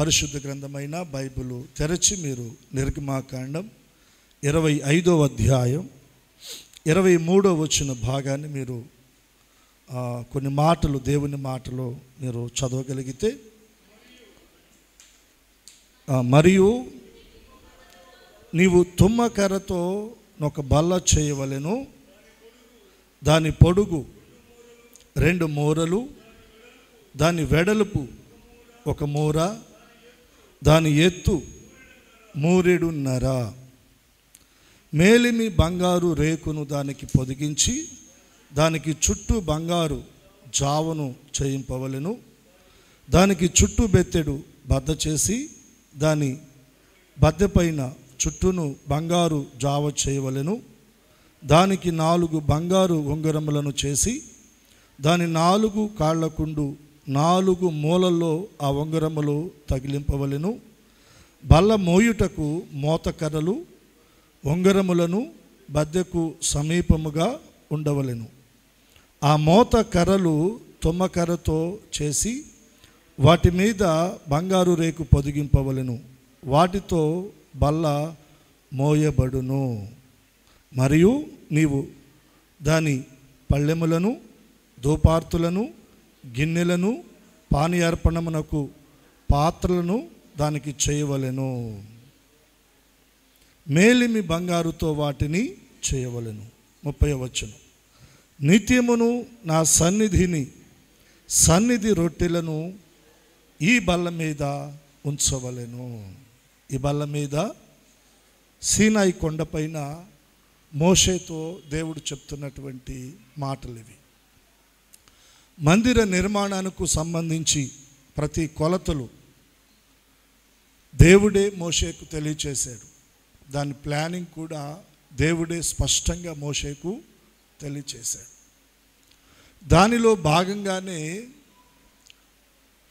పరిశుద్ధ గ్రంథమైన బైబిల్ తెరచి మీరు నిర్గమాకాండం 25వ అధ్యాయం 23వ వచన భాగాన్ని మీరు కొన్ని మాటలు, దేవుని మాటలు మీరు చదవగలిగితే, మరియు నీవు తుమ్మకర్రతో ఒక బల్ల చేయవలెను, దాని పొడుగు 2 మూరలు, దాని వెడల్పు 1 మూర, దాని ఎత్తు 3.5 మేలిమి బంగారు రేకును దానికి పొదిగించి దానికి చుట్టూ బంగారు జావను చేయింపవలెను. దానికి చుట్టూ బెత్తెడు బద్ద చేసి దాని బద్దె పైన చుట్టూను బంగారు జావ చేయవలెను. దానికి 4 బంగారు ఉంగరములను చేసి దాని 4 కాళ్లకుండు 4 మూలల్లో ఆ ఉంగరములు తగిలింపవలెను. బల్ల మోయుటకు మోతకర్రలు ఉంగరములను బద్దెకు సమీపముగా ఉండవలెను. ఆ మోత కర్రలు తుమ్మకర్రతో చేసి వాటి మీద బంగారు రేకు పొదిగింపవలెను. వాటితో బల్ల మోయబడును. మరియు నీవు దాని పళ్ళెములను, ధూపార్తులను, గిన్నెలను, పానీయార్పణమునకు పాత్రలను దానికి చేయవలెను. మేలిమి బంగారుతో వాటిని చేయవలెను. 30వ వచనం. నిత్యమును నా సన్నిధి రొట్టెలను ఈ బల్ల మీద ఉంచవలెను. ఈ బల్ల మీద సీనాయి కొండపైన మోషేతో దేవుడు చెప్తున్నటువంటి మాటలు ఇవి. మందిర నిర్మాణానికి సంబంధించి ప్రతి కొలతలు దేవుడే మోషేకు తెలియచేశాడు. దాని ప్లానింగ్ కూడా దేవుడే స్పష్టంగా మోషేకు తెలియచేశాడు. దానిలో భాగంగానే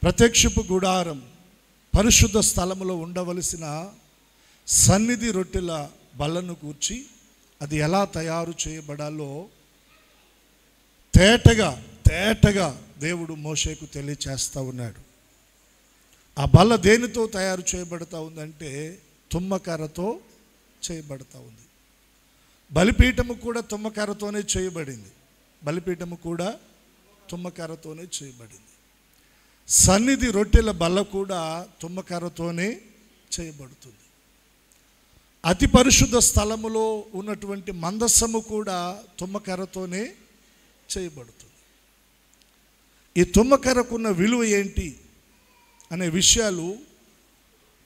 ప్రత్యక్షపు గుడారం పరిశుద్ధ స్థలములో ఉండవలసిన సన్నిధి రొట్టెల బల్లను కూర్చి అది ఎలా తయారు చేయబడాలో తేటగా దేవుడు మోషేకు తెలియచేస్తూ ఉన్నాడు. ఆ బల్ల దేనితో తయారు చేయబడతా ఉందంటే తుమ్మకర్రతో చేయబడతా ఉంది. బలిపీఠము కూడా తుమ్మకర్రతోనే చేయబడింది. బలిపీఠము కూడా తుమ్మకర్రతోనే చేయబడింది. సన్నిధి రొట్టెల బల్ల కూడా తుమ్మకర్రతోనే చేయబడుతుంది. అతి పరిశుద్ధ స్థలములో ఉన్నటువంటి మందస్సము కూడా తుమ్మకర్రతోనే చేయబడుతుంది. ఈ తుమ్మకర్రకున్న విలువ ఏంటి అనే విషయాలు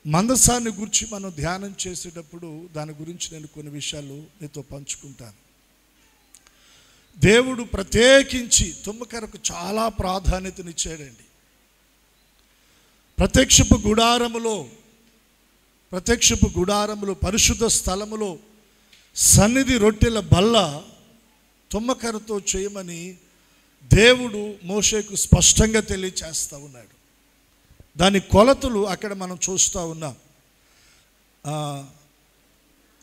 మందసాన్ని గురించి మనం ధ్యానం చేసేటప్పుడు దాని గురించి నేను కొన్ని విషయాలు మీతో పంచుకుంటాను. దేవుడు ప్రత్యేకించి తుమ్మకర్రకు చాలా ప్రాధాన్యతనిచ్చాడండి. ప్రత్యక్షపు గుడారములో పరిశుద్ధ స్థలములో సన్నిధి రొట్టెల బల్ల తుమ్మకర్రతో చేయమని దేవుడు మోషేకు స్పష్టంగా తెలియచేస్తూ ఉన్నాడు. దాని కొలతలు అక్కడ మనం చూస్తూ ఉన్నాం.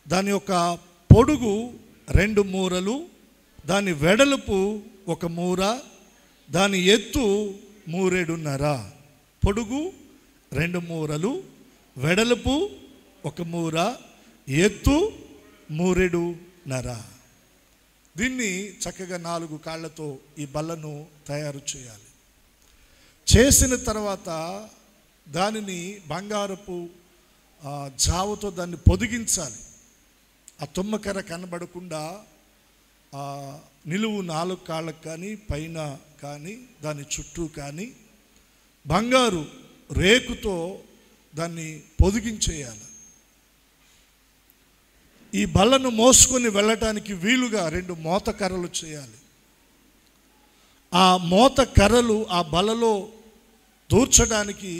దాని యొక్క పొడుగు 2 మూరలు, దాని వెడల్పు 1 మూర, దాని ఎత్తు 3.5. పొడుగు 2 మూరలు, వెడల్పు 1 మూర, ఎత్తు 3.5. దీన్ని చక్కగా 4 కాళ్లతో ఈ బల్లను తయారు చేయాలి. చేసిన తర్వాత దానిని బంగారపు జావతో దాన్ని పొదిగించాలి. ఆ తుమ్మకర్ర కనబడకుండా నిలువు 4 కాళ్ళకు కానీ పైన కానీ దాని చుట్టూ కానీ బంగారు రేకుతో దాన్ని పొదిగించేయాలి. ఈ బల్లను మోసుకొని వెళ్ళటానికి వీలుగా 2 మోత కర్రలు చేయాలి. ఆ మోత కర్రలు ఆ బలలో దూర్చడానికి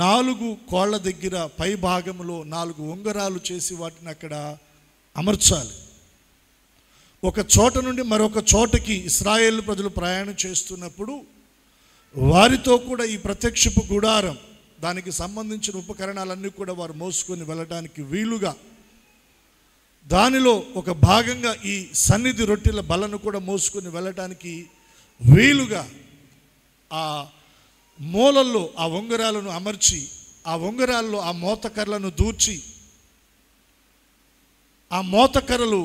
4 కోళ్ల దగ్గర పై భాగంలో 4 ఉంగరాలు చేసి వాటిని అక్కడ అమర్చాలి. ఒక చోట నుండి మరొక చోటకి ఇశ్రాయేలు ప్రజలు ప్రయాణం చేస్తున్నప్పుడు వారితో కూడా ఈ ప్రత్యక్షపు గుడారం దానికి సంబంధించిన ఉపకరణాలన్నీ కూడా వారు మోసుకొని వెళ్ళడానికి వీలుగా దానిలో ఒక భాగంగా ఈ సన్నిధి రొట్టెల బలను కూడా మోసుకొని వెళ్ళటానికి వీలుగా ఆ మూలల్లో ఆ ఉంగరాలను అమర్చి ఆ ఉంగరాల్లో ఆ మోతకర్రలను దూర్చి ఆ మోతకర్రలు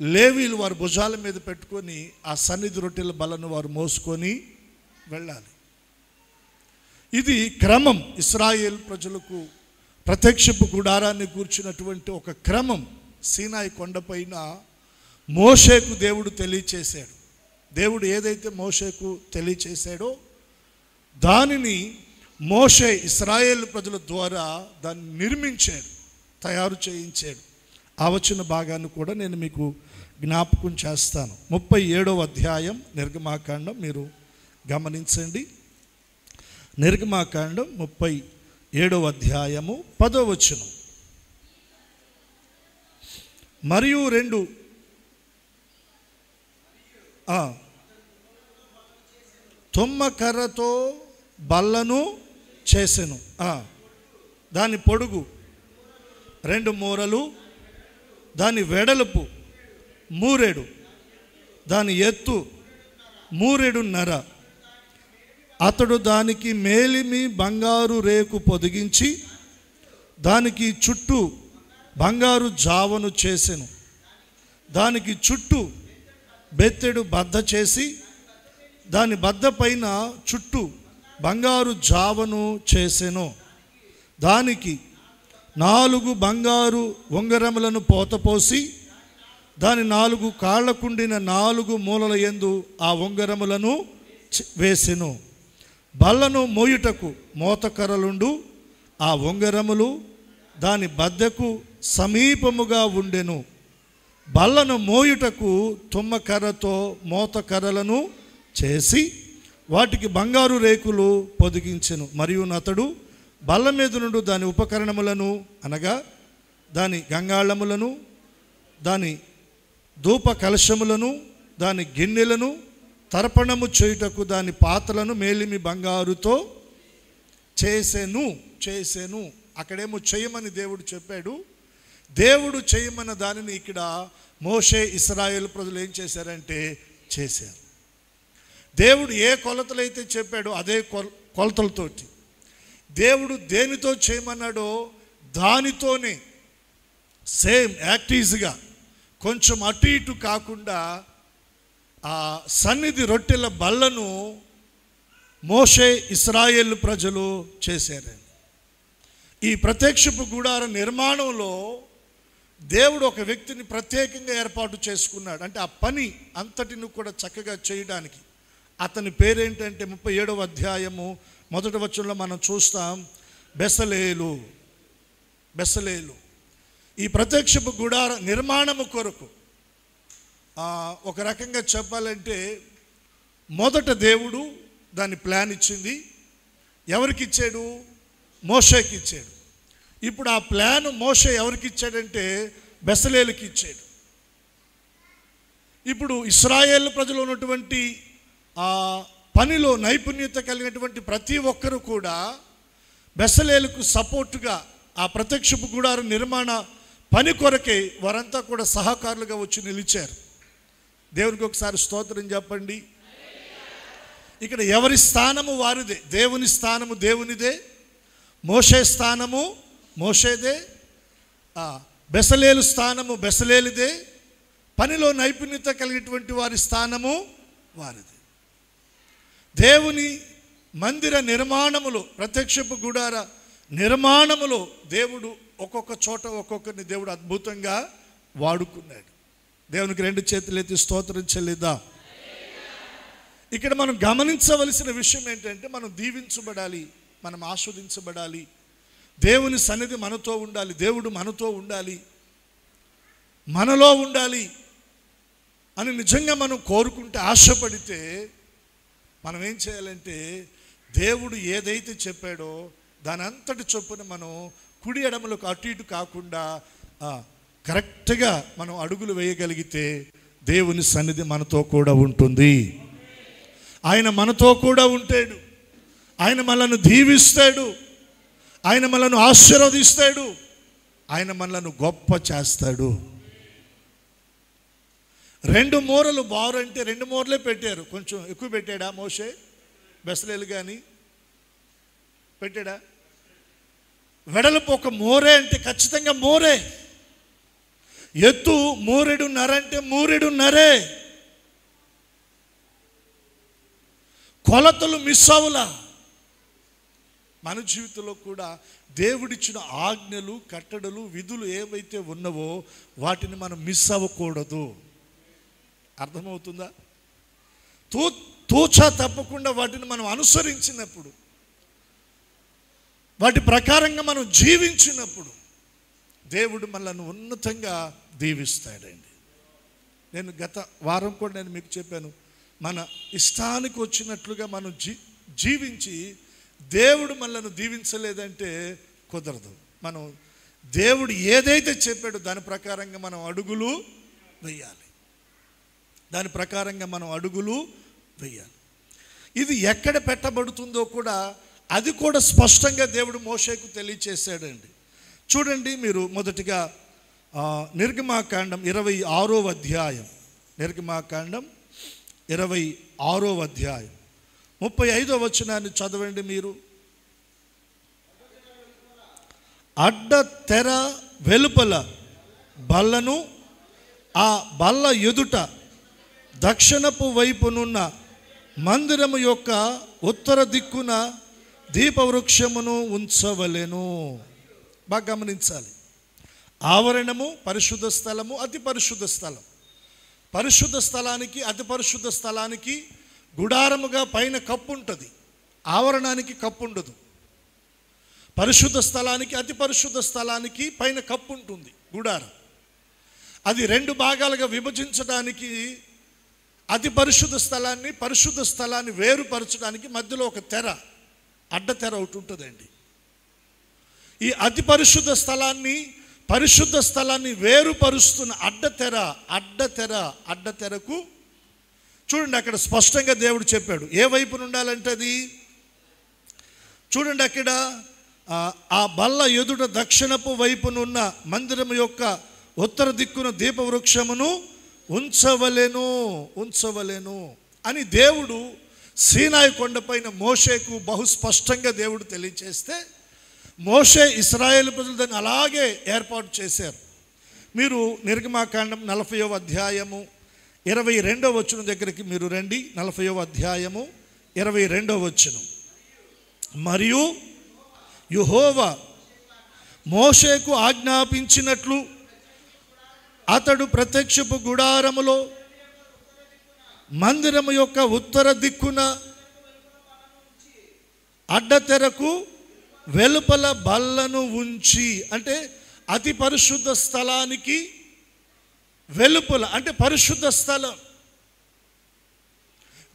లేవీలు వారి భుజాల మీద పెట్టుకొని ఆ సన్నిధి రొట్టెల బలను వారు మోసుకొని వెళ్ళాలి. ఇది క్రమం. ఇశ్రాయేల్ ప్రజలకు ప్రత్యక్షపు గుడారాన్ని కూర్చున్నటువంటి ఒక క్రమం. సీనాయి కొండపైన మోషేకు దేవుడు తెలియచేశాడు. దేవుడు ఏదైతే మోషేకు తెలియచేశాడో దానిని మోషే ఇశ్రాయేల్ ప్రజల ద్వారా దాన్ని నిర్మించాడు, తయారు చేయించాడు. ఆ వచ్చిన భాగాన్ని కూడా నేను మీకు జ్ఞాపకం చేస్తాను. 37వ అధ్యాయం నిర్గమాకాండం మీరు గమనించండి. నిర్గమాకాండం 37వ అధ్యాయము 10వ వచనం. మరియు 2 తుమ్మకర్రతో బల్లను చేసెను. దాని పొడుగు 2 మూరలు, దాని వెడల్పు 3 దాని ఎత్తు 3.5. అతడు దానికి మేలిమి బంగారు రేకు పొదిగించి దానికి చుట్టూ బంగారు జావను చేసెను. దానికి చుట్టూ బెత్తెడు బద్ద చేసి దాని బద్ద పైన చుట్టూ బంగారు జావను చేసెను. దానికి 4 బంగారు ఉంగరములను పోతపోసి దాని 4 కాళ్ళకుండిన 4 మూలల యందు ఆ ఉంగరములను వేసెను. బల్లను మోయుటకు మోతకర్రలుండు ఆ ఉంగరములు దాని బద్దకు సమీపముగా ఉండెను. బల్లను మోయుటకు తుమ్మకర్రతో మోతకర్రలను చేసి వాటికి బంగారు రేకులు పొదిగించెను. మరియు అతడు బల్ల మీద నుండి దాని ఉపకరణములను అనగా దాని గంగాళములను, దాని ధూప కలశములను, దాని గిన్నెలను, తర్పణము చేయుటకు దాని పాత్రలను మేలిమి బంగారుతో చేసెను. అక్కడేమో చేయమని దేవుడు చెప్పాడు. దేవుడు చేయమన్న దానిని ఇక్కడ మోషే ఇశ్రాయేలు ప్రజలు ఏం చేశారంటే చేశారు. దేవుడు ఏ కొలతలైతే చెప్పాడో అదే కొలతలతోటి దేవుడు దేనితో చేయమన్నాడో దానితోనే సేమ్ యాక్టీజ్గా కొంచెం అటు ఇటు కాకుండా ఆ సన్నిధి రొట్టెల బల్లను మోషే ఇశ్రాయేలు ప్రజలు చేశారు. ఈ ప్రత్యక్షపు గుడార నిర్మాణంలో దేవుడు ఒక వ్యక్తిని ప్రత్యేకంగా ఏర్పాటు చేసుకున్నాడు. అంటే ఆ పని అంతటిని కూడా చక్కగా చేయడానికి. అతని పేరేంటంటే 37వ అధ్యాయము 1వ వచనంలో మనం చూస్తాం, బెసలేలు. ఈ ప్రత్యక్షపు గుడార నిర్మాణము కొరకు ఒక రకంగా చెప్పాలంటే మొదట దేవుడు దాని ప్లాన్ ఇచ్చింది. ఎవరికి ఇచ్చాడు? మోషేకి ఇచ్చాడు. ఇప్పుడు ఆ ప్లాన్ మోషే ఎవరికి ఇచ్చాడంటే బెసలేలుకి ఇచ్చాడు. ఇప్పుడు ఇశ్రాయేల్ ప్రజలు ఉన్నటువంటి ఆ పనిలో నైపుణ్యత కలిగినటువంటి ప్రతి ఒక్కరూ కూడా బెసలేలుకు సపోర్టుగా ఆ ప్రత్యక్షపు గుడార నిర్మాణ పని కొరకే వారంతా కూడా సహకారులుగా వచ్చి నిలిచారు. దేవునికి ఒకసారి స్తోత్రం చెప్పండి. ఇక్కడ ఎవరి స్థానము వారిదే. దేవుని స్థానము దేవునిదే, మోషే స్థానము మోషేదే, బెసలేలు స్థానము బెసలేలుదే, పనిలో నైపుణ్యత కలిగినటువంటి వారి స్థానము వారిదే. దేవుని మందిర నిర్మాణములో, ప్రత్యక్షపు గుడార నిర్మాణములో దేవుడు ఒక్కొక్క చోట ఒక్కొక్కరిని దేవుడు అద్భుతంగా వాడుకున్నాడు. దేవునికి 2 చేతులు ఎత్తి స్తోత్రం చెల్లిద్దాం. ఇక్కడ మనం గమనించవలసిన విషయం ఏంటంటే మనం దీవించబడాలి, మనం ఆస్వాదించబడాలి, దేవుని సన్నిధి మనతో ఉండాలి, దేవుడు మనతో ఉండాలి, మనలో ఉండాలి అని నిజంగా మనం కోరుకుంటే, ఆశపడితే మనం ఏం చేయాలంటే దేవుడు ఏదైతే చెప్పాడో దాని అంతటి చొప్పున మనం కుడి ఎడమలకు అటు ఇటు కాకుండా కరెక్ట్గా మనం అడుగులు వేయగలిగితే దేవుని సన్నిధి మనతో కూడా ఉంటుంది. ఆయన మనతో కూడా ఉంటాడు. ఆయన మనల్ని దీవిస్తాడు, ఆయన మనల్ని ఆశీర్వదిస్తాడు, ఆయన మనల్ని గొప్ప చేస్తాడు. 2 మూరలు బారు అంటే 2 మూరలే పెట్టారు. కొంచెం ఎక్కువ పెట్టాడా మోషే? బెసలేలు కానీ పెట్టాడా? వెడల్పు ఒక మోరే అంటే ఖచ్చితంగా మోరే, ఎత్తు 3.5 అంటే 3.5. కొలతలు మిస్ అవ్వలా. మన జీవితంలో కూడా దేవుడిచ్చిన ఆజ్ఞలు, కట్టడలు, విధులు ఏవైతే ఉన్నవో వాటిని మనం మిస్ అవ్వకూడదు. అర్థమవుతుందా? తూచా తప్పకుండా వాటిని మనం అనుసరించినప్పుడు, వాటి ప్రకారంగా మనం జీవించినప్పుడు దేవుడు మనల్ని ఉన్నతంగా దీవిస్తాడండి. నేను గత వారం కూడా నేను మీకు చెప్పాను, మన ఇష్టానికి వచ్చినట్లుగా మనం జీవించి దేవుడు మనల్ని దీవించలేదంటే కుదరదు. మనం దేవుడు ఏదైతే చెప్పాడో దాని ప్రకారంగా మనం అడుగులు వేయాలి. దాని ప్రకారంగా మనం అడుగులు వేయాలి. ఇది ఎక్కడ పెట్టబడుతుందో కూడా అది కూడా స్పష్టంగా దేవుడు మోషేకు తెలియచేశాడండి. చూడండి మీరు మొదటిగా నిర్గమాకాండం 26వ అధ్యాయం, నిర్గమాకాండం 26వ అధ్యాయం 35వ వచనాన్ని చదవండి మీరు. అడ్డ తెర వెలుపల బల్లను, ఆ బల్ల ఎదుట దక్షిణపు వైపునున్న మందిరము యొక్క ఉత్తర దిక్కున దీపవృక్షమును ఉంచవలెను. బాగా గమనించాలి. ఆవరణము, పరిశుద్ధ స్థలము, అతి పరిశుద్ధ స్థలం. పరిశుద్ధ స్థలానికి, అతి పరిశుద్ధ స్థలానికి గుడారముగా పైన కప్పు ఉంటుంది, ఆవరణానికి కప్పు ఉండదు. పరిశుద్ధ స్థలానికి, అతి పరిశుద్ధ స్థలానికి పైన కప్పు ఉంటుంది, గుడారం. అది 2 భాగాలుగా విభజించడానికి, అతి పరిశుద్ధ స్థలాన్ని, పరిశుద్ధ స్థలాన్ని వేరుపరచడానికి మధ్యలో ఒక తెర, అడ్డతెర ఒకటి ఉంటుందండి. ఈ అతి పరిశుద్ధ స్థలాన్ని, పరిశుద్ధ స్థలాన్ని వేరుపరుస్తున్న అడ్డతెరకు చూడండి, అక్కడ స్పష్టంగా దేవుడు చెప్పాడు ఏ వైపున ఉండాలంటే అది. చూడండి అక్కడ, ఆ బల్ల ఎదుట దక్షిణపు వైపునున్న మందిరం యొక్క ఉత్తర దిక్కున దీపవృక్షమును ఉంచవలెను అని దేవుడు సీనాయి కొండపైన మోషేకు బహు స్పష్టంగా దేవుడు తెలియచేస్తే, మోషే ఇశ్రాయేలు ప్రజలు దాన్ని అలాగే ఏర్పాటు చేశారు. మీరు నిర్గమాకాండం 40వ అధ్యాయము 22వ వచనం దగ్గరికి మీరు రండి. 40వ అధ్యాయము 22వ వచనం. మరియు యెహోవా మోషేకు ఆజ్ఞాపించినట్లు అతడు ప్రత్యక్షపు గుడారములో మందిరము యొక్క ఉత్తర దిక్కున అడ్డతెరకు వెలుపల బల్లను ఉంచి, అంటే అతి పరిశుద్ధ స్థలానికి వెలుపల అంటే పరిశుద్ధ స్థలం.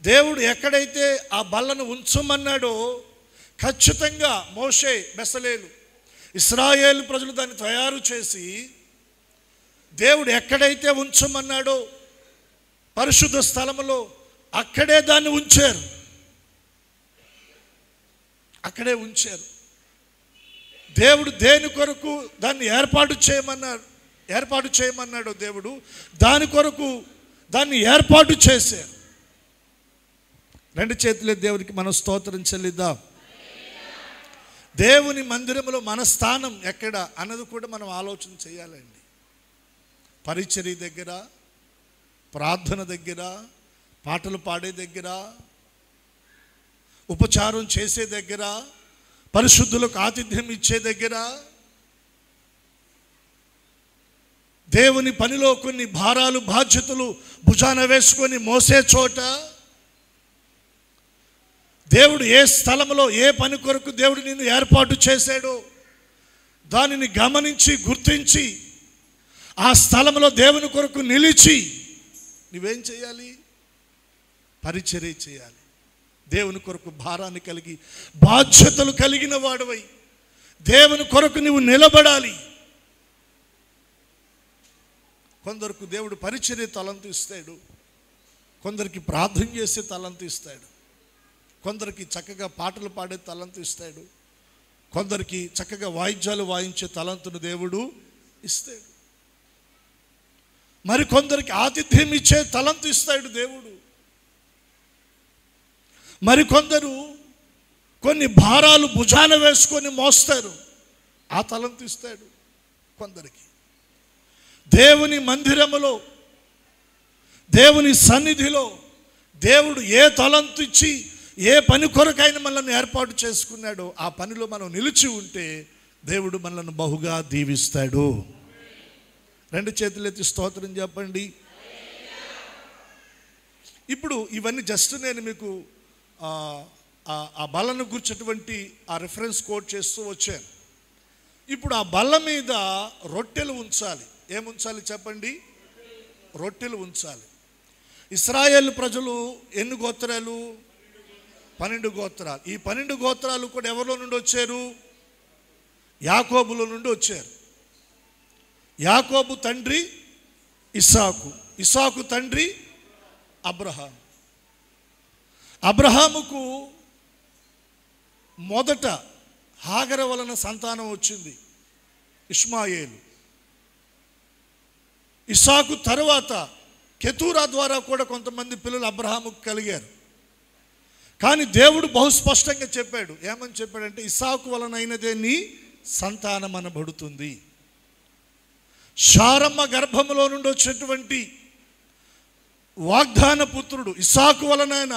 దేవుడు ఎక్కడైతే ఆ బల్లను ఉంచమన్నాడో ఖచ్చితంగా మోషే, బెసలేలు, ఇశ్రాయేలు ప్రజలు దాన్ని తయారు చేసి దేవుడు ఎక్కడైతే ఉంచమన్నాడో పరిశుద్ధ స్థలములో అక్కడే దాన్ని ఉంచారు. అక్కడే ఉంచారు. దేవుడు దేని కొరకు దాన్ని ఏర్పాటు చేయమన్నాడో దేవుడు దాని కొరకు దాన్ని ఏర్పాటు చేశారు. 2 చేతులే దేవునికి మనం స్తోత్రం చెల్లిద్దాం. దేవుని మందిరంలో మన స్థానం ఎక్కడ అన్నది కూడా మనం ఆలోచన చేయాలండి. పరిచర్య దగ్గర, ప్రార్థన దగ్గర, పాటలు పాడే దగ్గర, ఉపచారం చేసే దగ్గర, పరిశుద్ధులకు ఆతిథ్యం ఇచ్చే దగ్గర, దేవుని పనిలో కొన్ని భారాలు, బాధ్యతలు భుజాన వేసుకొని మోసే చోట, దేవుడు ఏ స్థలంలో ఏ పని కొరకు దేవుడు నిన్ను ఏర్పాటు చేశాడో దానిని గమనించి గుర్తించి ఆ స్థలంలో దేవుని కొరకు నిలిచి నువ్వేం చేయాలి? పరిచర్య చేయాలి. దేవుని కొరకు భారాన్ని కలిగి బాధ్యతలు కలిగిన వాడవై దేవుని కొరకు నువ్వు నిలబడాలి. కొందరికి దేవుడు పరిచర్య తలంతు ఇస్తాడు, కొందరికి ప్రార్థన చేసే తలంతు ఇస్తాడు, కొందరికి చక్కగా పాటలు పాడే తలంతు ఇస్తాడు, కొందరికి చక్కగా వాయిద్యాలు వాయించే తలంతును దేవుడు ఇస్తాడు, మరి కొందరికి ఆతిథ్యం ఇచ్చే తలంతు ఇస్తాడు దేవుడు. మరి కొందరు కొన్ని భారాలు భుజాన వేసుకొని మోస్తారు, ఆ తలంతు ఇస్తాడు కొందరికి. దేవుని మందిరములో, దేవుని సన్నిధిలో దేవుడు ఏ తలంతు ఇచ్చి ఏ పని కొరకైనా మనల్ని ఏర్పాటు చేసుకున్నాడో ఆ పనిలో మనం నిలిచి ఉంటే దేవుడు మనల్ని బహుగా దీవిస్తాడు. రెండు చేతులెత్తి స్తోత్రం చెప్పండి. ఇప్పుడు ఇవన్నీ జస్ట్ నేను మీకు ఆ బల్లను గుర్చేటువంటి ఆ రిఫరెన్స్ కోట్ చేస్తూ వచ్చాను. ఇప్పుడు ఆ బల్ల మీద రొట్టెలు ఉంచాలి. ఏముంచాలి చెప్పండి? రొట్టెలు ఉంచాలి. ఇశ్రాయేలు ప్రజలు ఎన్ని గోత్రాలు? 12 గోత్రాలు. ఈ 12 గోత్రాలు కూడా ఎవరిలో నుండి వచ్చారు? యాకోబులో నుండి వచ్చారు. యాకోబు తండ్రి ఇస్సాకు, ఇస్సాకు తండ్రి అబ్రహాం. అబ్రహాముకు మొదట హాగర వలన సంతానం వచ్చింది, ఇష్మాయేలు. ఇస్సాకు తరువాత కెతూరా ద్వారా కూడా కొంతమంది పిల్లలు అబ్రహాముకు కలిగారు. కానీ దేవుడు బహుస్పష్టంగా చెప్పాడు. ఏమని చెప్పాడంటే, ఇస్సాకు వలనైనదే నీ సంతానం అనబడుతుంది. శారమ్మ గర్భములో నుండి వచ్చేటువంటి వాగ్దాన పుత్రుడు ఇస్సాకు వలనైన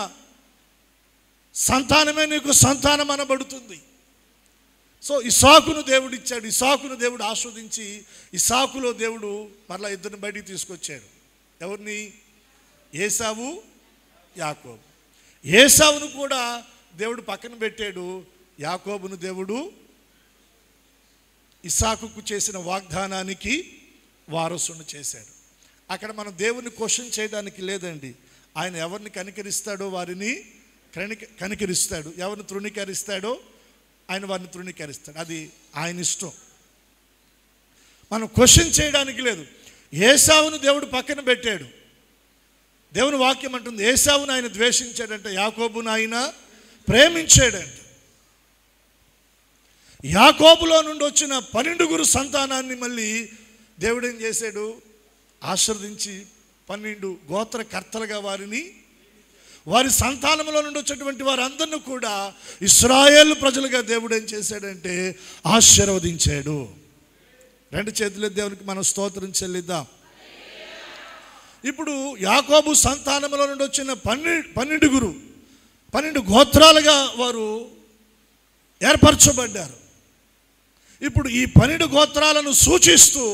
సంతానమే నీకు సంతానం అనబడుతుంది. సో ఇస్సాకును దేవుడు ఇచ్చాడు. ఇస్సాకును దేవుడు ఆస్వాదించి ఇస్సాకులో దేవుడు మరలా ఇద్దరిని బయటికి తీసుకొచ్చాడు. ఎవరిని? ఏసావు, యాకోబు. ఏసావును కూడా దేవుడు పక్కన పెట్టాడు. యాకోబును దేవుడు ఇస్సాకుకు చేసిన వాగ్దానానికి వారసును చేశాడు. అక్కడ మనం దేవుని క్వశ్చన్ చేయడానికి లేదండి. ఆయన ఎవరిని కనికరిస్తాడో వారిని కనికరిస్తాడు, ఎవరిని తృణీకరిస్తాడో ఆయన వారిని తృణీకరిస్తాడు. అది ఆయన ఇష్టం. మనం క్వశ్చన్ చేయడానికి లేదు. ఏసావును దేవుడు పక్కన పెట్టాడు. దేవుని వాక్యం అంటుంది, ఏసావును ఆయన ద్వేషించాడంట, యాకోబును ఆయన ప్రేమించాడంట. యాకోబులో నుండి వచ్చిన 12 సంతానాన్ని మళ్ళీ దేవుడు ఏం చేశాడు? ఆశీర్వదించి 12 గోత్రకర్తలుగా వారి సంతానంలో నుండి వచ్చేటువంటి వారందరినీ కూడా ఇశ్రాయేలు ప్రజలుగా దేవుడు ఏం చేశాడంటే ఆశీర్వదించాడు. రెండు చేతుల దేవునికి మనం స్తోత్రం చెల్లిద్దాం. ఇప్పుడు యాకోబు సంతానంలో నుండి వచ్చిన 12 గోత్రాలుగా వారు ఏర్పరచబడ్డారు. ఇప్పుడు ఈ 12 గోత్రాలను సూచిస్తూ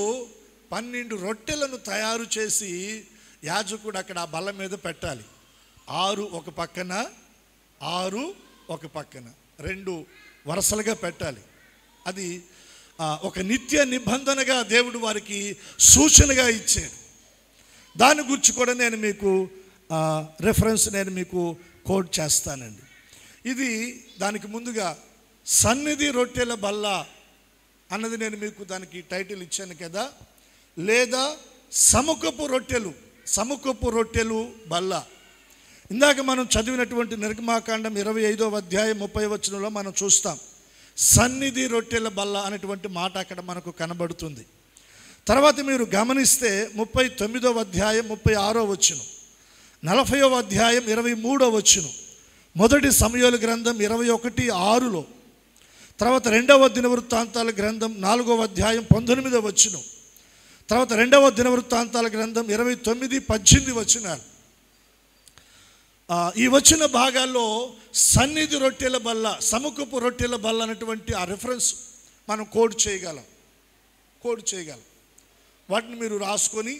12 రొట్టెలను తయారు చేసి యాజకుడు అక్కడ ఆ బల్ల మీద పెట్టాలి. 6 ఒక పక్కన, 6 ఒక పక్కన, 2 వరుసలుగా పెట్టాలి. అది ఒక నిత్య నిబంధనగా దేవుడు వారికి సూచనగా ఇచ్చాడు. దాని గురించి కూడా నేను మీకు రెఫరెన్స్ నేను మీకు కోట్ చేస్తానండి. ఇది దానికి ముందుగా సన్నిధి రొట్టెల బల్ల అన్నది నేను మీకు దానికి టైటిల్ ఇచ్చాను కదా, లేదా సముఖపు రొట్టెలు బల్ల. ఇందాక మనం చదివినటువంటి నిర్గమాకాండం 25వ అధ్యాయం 30వ వచనంలో మనం చూస్తాం. సన్నిధి రొట్టెల బల్ల అనేటువంటి మాట అక్కడ మనకు కనబడుతుంది. తర్వాత మీరు గమనిస్తే 39వ అధ్యాయం 36వ వచనం, 40వ అధ్యాయం 23వ వచనం, మొదటి సమూయేలు గ్రంథం 21:6లో, తర్వాత 2వ దినవృత్తాంతాల గ్రంథం 4వ అధ్యాయం 19వ వచనం, తర్వాత 2వ దినవృత్తాంతాల గ్రంథం 29-18 వచనాలు. ఈ వచ్చిన భాగాల్లో సన్నిధి రొట్టెల బల్ల, సముఖపు రొట్టెల బల్ల అనేటువంటి ఆ రిఫరెన్స్ మనం కోడ్ చేయగలం. వాటిని మీరు రాసుకొని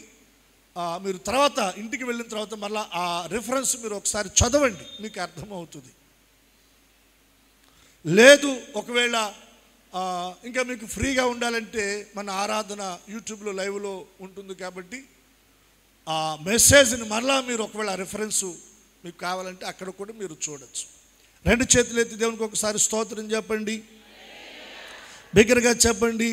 మీరు తర్వాత ఇంటికి వెళ్ళిన తర్వాత మళ్ళీ ఆ రిఫరెన్స్ మీరు ఒకసారి చదవండి, మీకు అర్థమవుతుంది. లేదు ఒకవేళ ఇంకా మీకు ఫ్రీగా ఉండాలంటే మన ఆరాధన యూట్యూబ్లో లైవ్లో ఉంటుంది కాబట్టి ఆ మెసేజ్ని మరలా మీరు ఒకవేళ రిఫరెన్సు మీకు కావాలంటే అక్కడ కూడా మీరు చూడొచ్చు. రెండు చేతులు ఎత్తి దేవునికి ఒకసారి స్తోత్రం చెప్పండి, బిగ్గరగా చెప్పండి.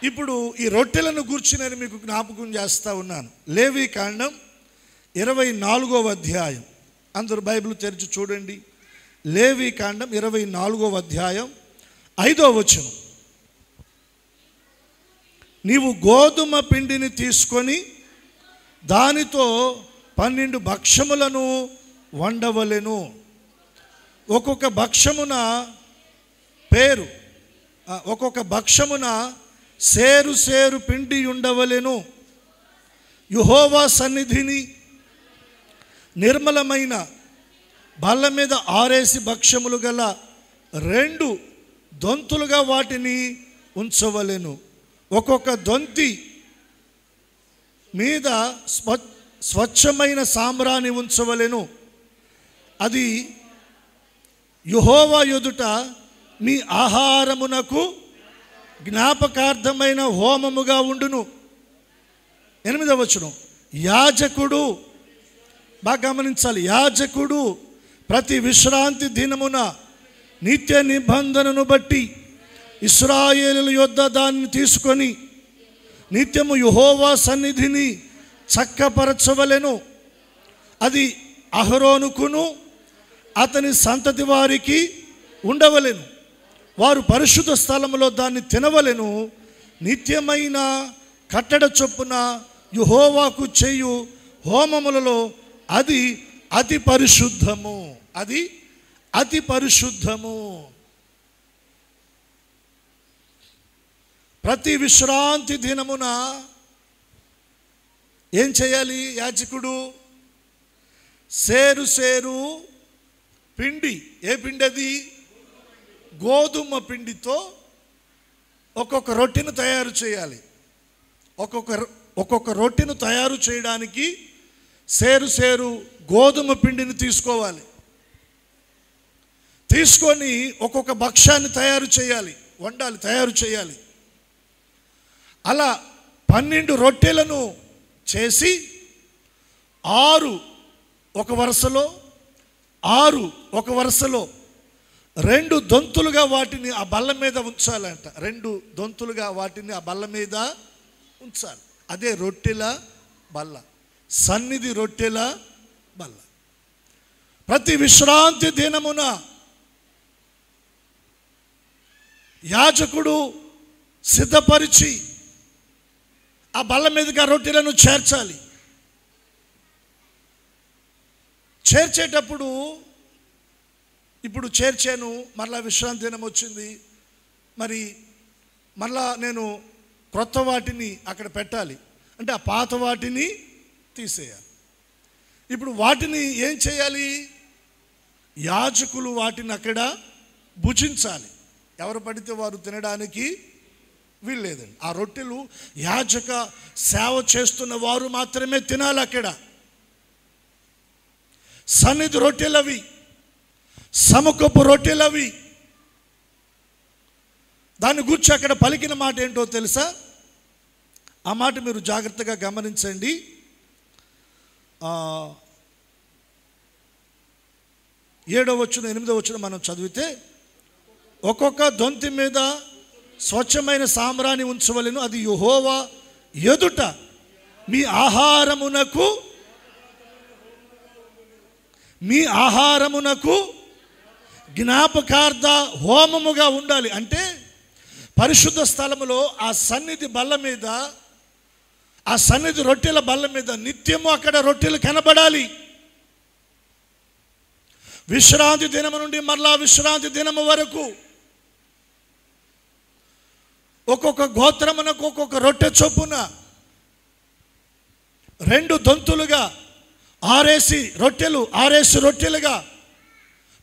ఇప్పుడు ఈ రొట్టెలను గూర్చి నేను మీకు జ్ఞాపకం చేస్తూ ఉన్నాను. లేవీకాండం 24వ అధ్యాయం, అందరూ బైబిల్ తెరిచి చూడండి. లేవీకాండం 24వ అధ్యాయం 5వ వచనం. నీవు గోధుమ పిండిని తీసుకొని దానితో 12 భక్ష్యములను వండవలెను. ఒక్కొక్క భక్షమున పేరు, ఒక్కొక్క భక్షమున సేరు సేరు పిండి ఉండవలెను. యెహోవా సన్నిధిని నిర్మలమైన బల్ల మీద ఆరేసి భక్షములు గల 2 దొంతులుగా వాటిని ఉంచవలెను. ఒక్కొక్క దొంతి మీద స్వచ్ఛమైన సాంబ్రాణి ఉంచవలెను. అది యెహోవా ఎదుట మీ ఆహారమునకు జ్ఞాపకార్థమైన హోమముగా ఉండును. 8వ వచనం, యాజకుడు, బాగా గమనించాలి, యాజకుడు ప్రతి విశ్రాంతి దినమున నిత్య నిబంధనను బట్టి ఇశ్రాయేలుల యొద్ద దాన్ని తీసుకొని నిత్యము యెహోవా సన్నిధిని చక్కపరచవలెను. అది అహరోనుకును అతని సంతతి వారికి ఉండవలెను. వారు పరిశుద్ధ స్థలములో దాన్ని తినవలెను. నిత్యమైన కట్టడ చొప్పున యెహోవాకు చేయు హోమములలో అది అతి పరిశుద్ధము. అది అతి పరిశుద్ధము. ప్రతి విశ్రాంతి దినమున ఏం చేయాలి యాజకుడు? సేరు సేరు పిండి. ఏ పిండి అది? గోధుమ పిండితో ఒక్కొక్క రొట్టెను తయారు చేయాలి. ఒక్కొక్క రొట్టెను తయారు చేయడానికి సేరు సేరు గోధుమ పిండిని తీసుకోవాలి. తీసుకొని ఒక్కొక్క భక్ష్యాన్ని తయారు చేయాలి, వండాలి, తయారు చేయాలి. అలా 12 రొట్టెలను చేసి 6 ఒక వరుసలో, 6 ఒక వరుసలో 2 దొంతులుగా వాటిని ఆ బల్ల మీద ఉంచాలంట. 2 దొంతులుగా వాటిని ఆ బల్ల మీద ఉంచాలి. అదే రొట్టెల బల్ల, సన్నిధి రొట్టెల బల్ల. ప్రతి విశ్రాంతి దినమున యాజకుడు సిద్ధపరిచి ఆ బల్ల మీదుగా రొట్టెలను చేర్చాలి. చేర్చేటప్పుడు ఇప్పుడు చేర్చాను, మరలా విశ్రాంతి దినం వచ్చింది, మరి మరలా నేను క్రొత్త వాటిని అక్కడ పెట్టాలి అంటే ఆ పాత వాటిని తీసేయాలి. ఇప్పుడు వాటిని ఏం చేయాలి? యాజకులు వాటిని అక్కడ భుజించాలి. ఎవరు పడితే వారు తినడానికి వీల్లేదండి. ఆ రొట్టెలు యాజక సేవ చేస్తున్న వారు మాత్రమే తినాలి. అక్కడ సన్నిధి రొట్టెలవి, సముఖపు రొట్టెలవి. దాని గురించి అక్కడ పలికిన మాట ఏంటో తెలుసా? ఆ మాట మీరు జాగ్రత్తగా గమనించండి. 7వ వచనం 8వ వచనం మనం చదివితే, ఒక్కొక్క దొంతి మీద స్వచ్ఛమైన సాంబ్రాణి ఉంచవలెను. అది యెహోవా ఎదుట మీ ఆహారమునకు జ్ఞాపకార్థ హోమముగా ఉండాలి. అంటే పరిశుద్ధ స్థలములో ఆ సన్నిధి బల్ల మీద, ఆ సన్నిధి రొట్టెల బల్ల మీద నిత్యము అక్కడ రొట్టెలు కనబడాలి. విశ్రాంతి దినము నుండి మరలా విశ్రాంతి దినము వరకు ఒక్కొక్క గోత్రమునకు ఒక్కొక్క రొట్టె చొప్పున 2 దొంతులుగా ఆరేసి రొట్టెలుగా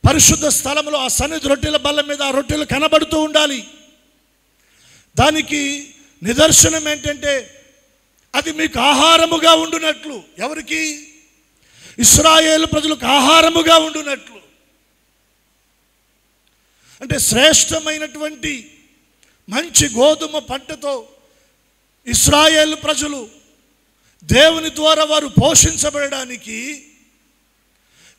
పరిశుద్ధ స్థలములో ఆ సన్నిధి రొట్టెల బల్ల మీద ఆ రొట్టెలు కనబడుతూ ఉండాలి. దానికి నిదర్శనం ఏంటంటే అది మీకు ఆహారముగా ఉండునట్లు. ఎవరికి? ఇశ్రాయేలు ప్రజలకు ఆహారముగా ఉండునట్లు. అంటే శ్రేష్టమైనటువంటి మంచి గోధుమ పంటతో ఇశ్రాయేలు ప్రజలు దేవుని ద్వారా వారు పోషించబడడానికి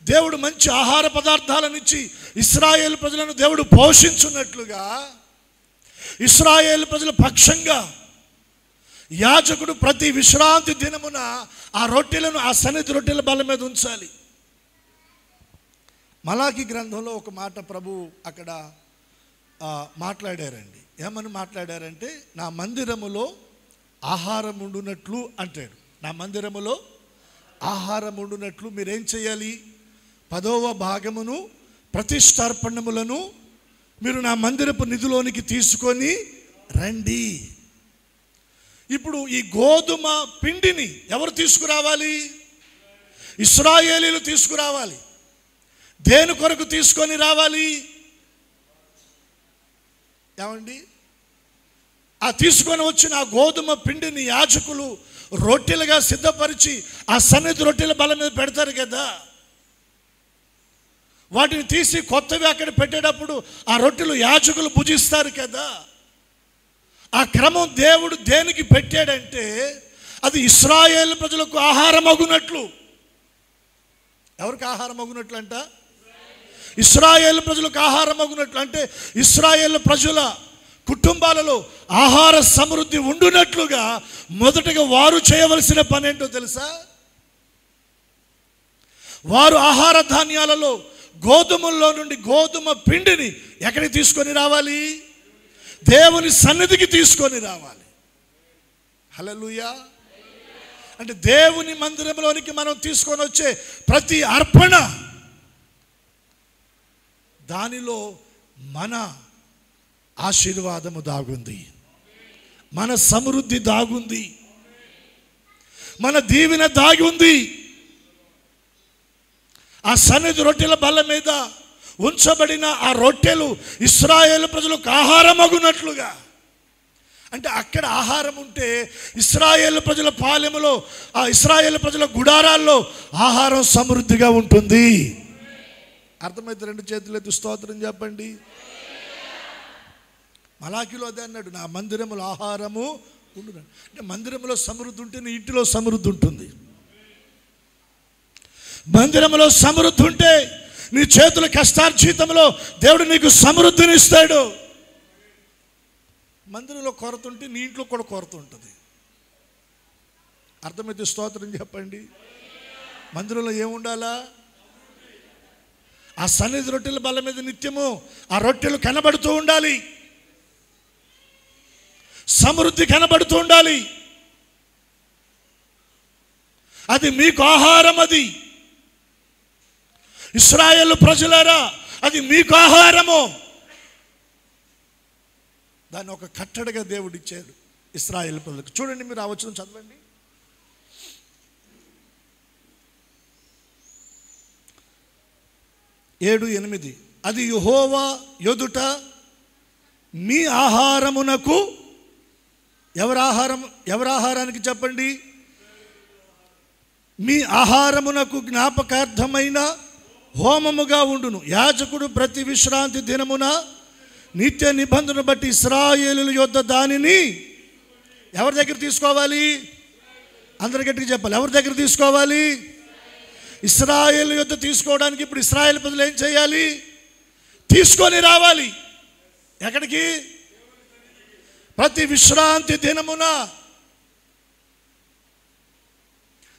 దేవుడు మంచి ఆహార పదార్థాలను ఇచ్చి ఇశ్రాయేలు ప్రజలను దేవుడు పోషించున్నట్లుగా ఇశ్రాయేలు ప్రజల పక్షంగా యాజకుడు ప్రతి విశ్రాంతి దినమున ఆ రొట్టెలను ఆ సన్నిధి రొట్టెల బల్ల మీద ఉంచాలి. మలాకి గ్రంథంలో ఒక మాట ప్రభు అక్కడ మాట్లాడారండి. ఏమని మాట్లాడారంటే, నా మందిరములో ఆహారం ఉండునట్లు అంటాడు. నా మందిరములో ఆహారం ఉండునట్లు మీరేం చేయాలి? 10వ భాగమును ప్రతిష్టార్పణములను మీరు నా మందిరపు నిధిలోనికి తీసుకొని రండి. ఇప్పుడు ఈ గోధుమ పిండిని ఎవరు తీసుకురావాలి? ఇశ్రాయేలీయులు తీసుకురావాలి. దేని కొరకు తీసుకొని రావాలి? ఏమండి, ఆ తీసుకొని వచ్చిన ఆ గోధుమ పిండిని యాజకులు రొట్టెలుగా సిద్ధపరిచి ఆ సన్నిధి రొట్టెల బల్ల మీద పెడతారు కదా. వాటిని తీసి కొత్తవి అక్కడ పెట్టేటప్పుడు ఆ రొట్టెలు యాజకులు భుజిస్తారు కదా. ఆ క్రమం దేవుడు దేనికి పెట్టాడంటే అది ఇశ్రాయేలు ప్రజలకు ఆహారం అగునట్లు. ఎవరికి ఆహారం అగునట్లు అంట? ఇశ్రాయేలు ప్రజలకు ఆహారం అగునట్లు. అంటే ఇశ్రాయేలు ప్రజల కుటుంబాలలో ఆహార సమృద్ధి ఉండునట్లుగా మొదటగా వారు చేయవలసిన పని ఏంటో తెలుసా? వారు ఆహార ధాన్యాలలో గోధుమల్లో నుండి గోధుమ పిండిని ఎక్కడికి తీసుకొని రావాలి? దేవుని సన్నిధికి తీసుకొని రావాలి. హల్లెలూయా. అంటే దేవుని మందిరంలోనికి మనం తీసుకొని వచ్చే ప్రతి అర్పణ, దానిలో మన ఆశీర్వాదము దాగుంది, మన సమృద్ధి దాగుంది, మన దీవెన దాగి ఉంది. ఆ సన్నిధి రొట్టెల బల్ల మీద ఉంచబడిన ఆ రొట్టెలు ఇశ్రాయేలు ప్రజలకు ఆహారం అగునట్లుగా. అంటే అక్కడ ఆహారం ఉంటే ఇశ్రాయేలు ప్రజల పాలెములో, ఆ ఇశ్రాయేలు ప్రజల గుడారాల్లో ఆహారం సమృద్ధిగా ఉంటుంది. అర్థమైతే రెండు చేతులు ఎత్తి స్తోత్రం చెప్పండి. మలాకీలో అదే అన్నాడు, నా మందిరములో ఆహారము ఉండు. అంటే మందిరంలో సమృద్ధి ఉంటే నీ ఇంటిలో సమృద్ధి ఉంటుంది. మందిరంలో సమృద్ధి ఉంటే నీ చేతుల కష్టార్జితంలో దేవుడు నీకు సమృద్ధిని ఇస్తాడు. మందిరంలో కొరత ఉంటే నీ ఇంట్లో కూడా కొరత ఉంటుంది. అర్థమైతే స్తోత్రం చెప్పండి. మందిరంలో ఏముండాలా? ఆ సన్నిధి రొట్టెల బల్ల మీద నిత్యము ఆ రొట్టెలు కనబడుతూ ఉండాలి, సమృద్ధి కనబడుతూ ఉండాలి. అది మీకు ఆహారం. అది ఇశ్రాయేలు ప్రజలారా, అది మీకు ఆహారము. దాన్ని ఒక కట్టడగా దేవుడు ఇచ్చాడు ఇశ్రాయేలు ప్రజలకు. చూడండి, మీరు ఆ వచనం చదవండి. 7-8 అది యెహోవా ఎదుట మీ ఆహారమునకు. ఎవరి ఆహారానికి చెప్పండి? మీ ఆహారమునకు జ్ఞాపకార్థమైన హోమముగా ఉండును. యాజకుడు ప్రతి విశ్రాంతి దినమున నిత్య నిబంధన బట్టి ఇశ్రాయేలుల యొద్ద దానిని ఎవరి దగ్గర తీసుకోవాలి? అందరి గట్టిగా చెప్పాలి. ఎవరి దగ్గర తీసుకోవాలి? ఇశ్రాయేలు యొద్ద తీసుకోవడానికి ఇప్పుడు ఇశ్రాయేలు ప్రజలు ఏం చేయాలి? తీసుకొని రావాలి. ఎక్కడికి? ప్రతి విశ్రాంతి దినమున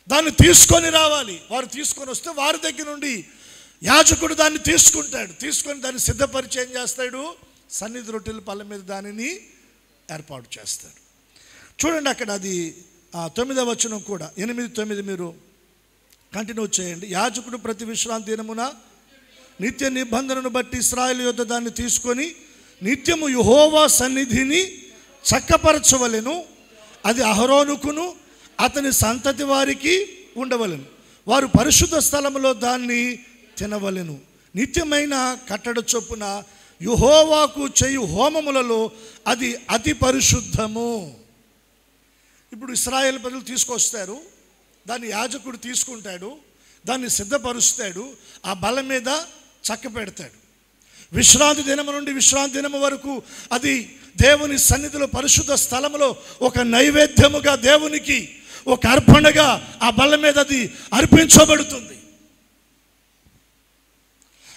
దాన్ని తీసుకొని రావాలి. వారు తీసుకొని వస్తే వారి దగ్గర నుండి యాజకుడు దాన్ని తీసుకుంటాడు. తీసుకొని దాన్ని సిద్ధపరిచి ఏం చేస్తాడు? సన్నిధి రొట్టెల పళ్ళ మీద దానిని ఏర్పాటు చేస్తాడు. చూడండి అక్కడ అది 9వ వచనం కూడా 8-9 మీరు కంటిన్యూ చేయండి. యాజకుడు ప్రతి విశ్రాంతి దినమున నిత్య నిబంధనను బట్టి ఇశ్రాయేలు యొద్ద దాన్ని తీసుకొని నిత్యము యెహోవా సన్నిధిని చక్కపరచవలెను. అది అహరోనుకును అతని సంతతి వారికి ఉండవలెను. వారు పరిశుద్ధ స్థలములో దాన్ని తినవలెను. నిత్యమైన కట్టడ చొప్పున యెహోవాకు చేయు హోమములలో అది అతి పరిశుద్ధము. ఇప్పుడు ఇశ్రాయేలు ప్రజలు తీసుకొస్తారు, దాన్ని యాజకుడు తీసుకుంటాడు, దాన్ని సిద్ధపరుస్తాడు, ఆ బల్ల మీద చక్క పెడతాడు. విశ్రాంతి దినము నుండి విశ్రాంతి దినము వరకు అది దేవుని సన్నిధిలో పరిశుద్ధ స్థలములో ఒక నైవేద్యముగా, దేవునికి ఒక అర్పణగా ఆ బల్ల మీద అది అర్పించబడుతుంది.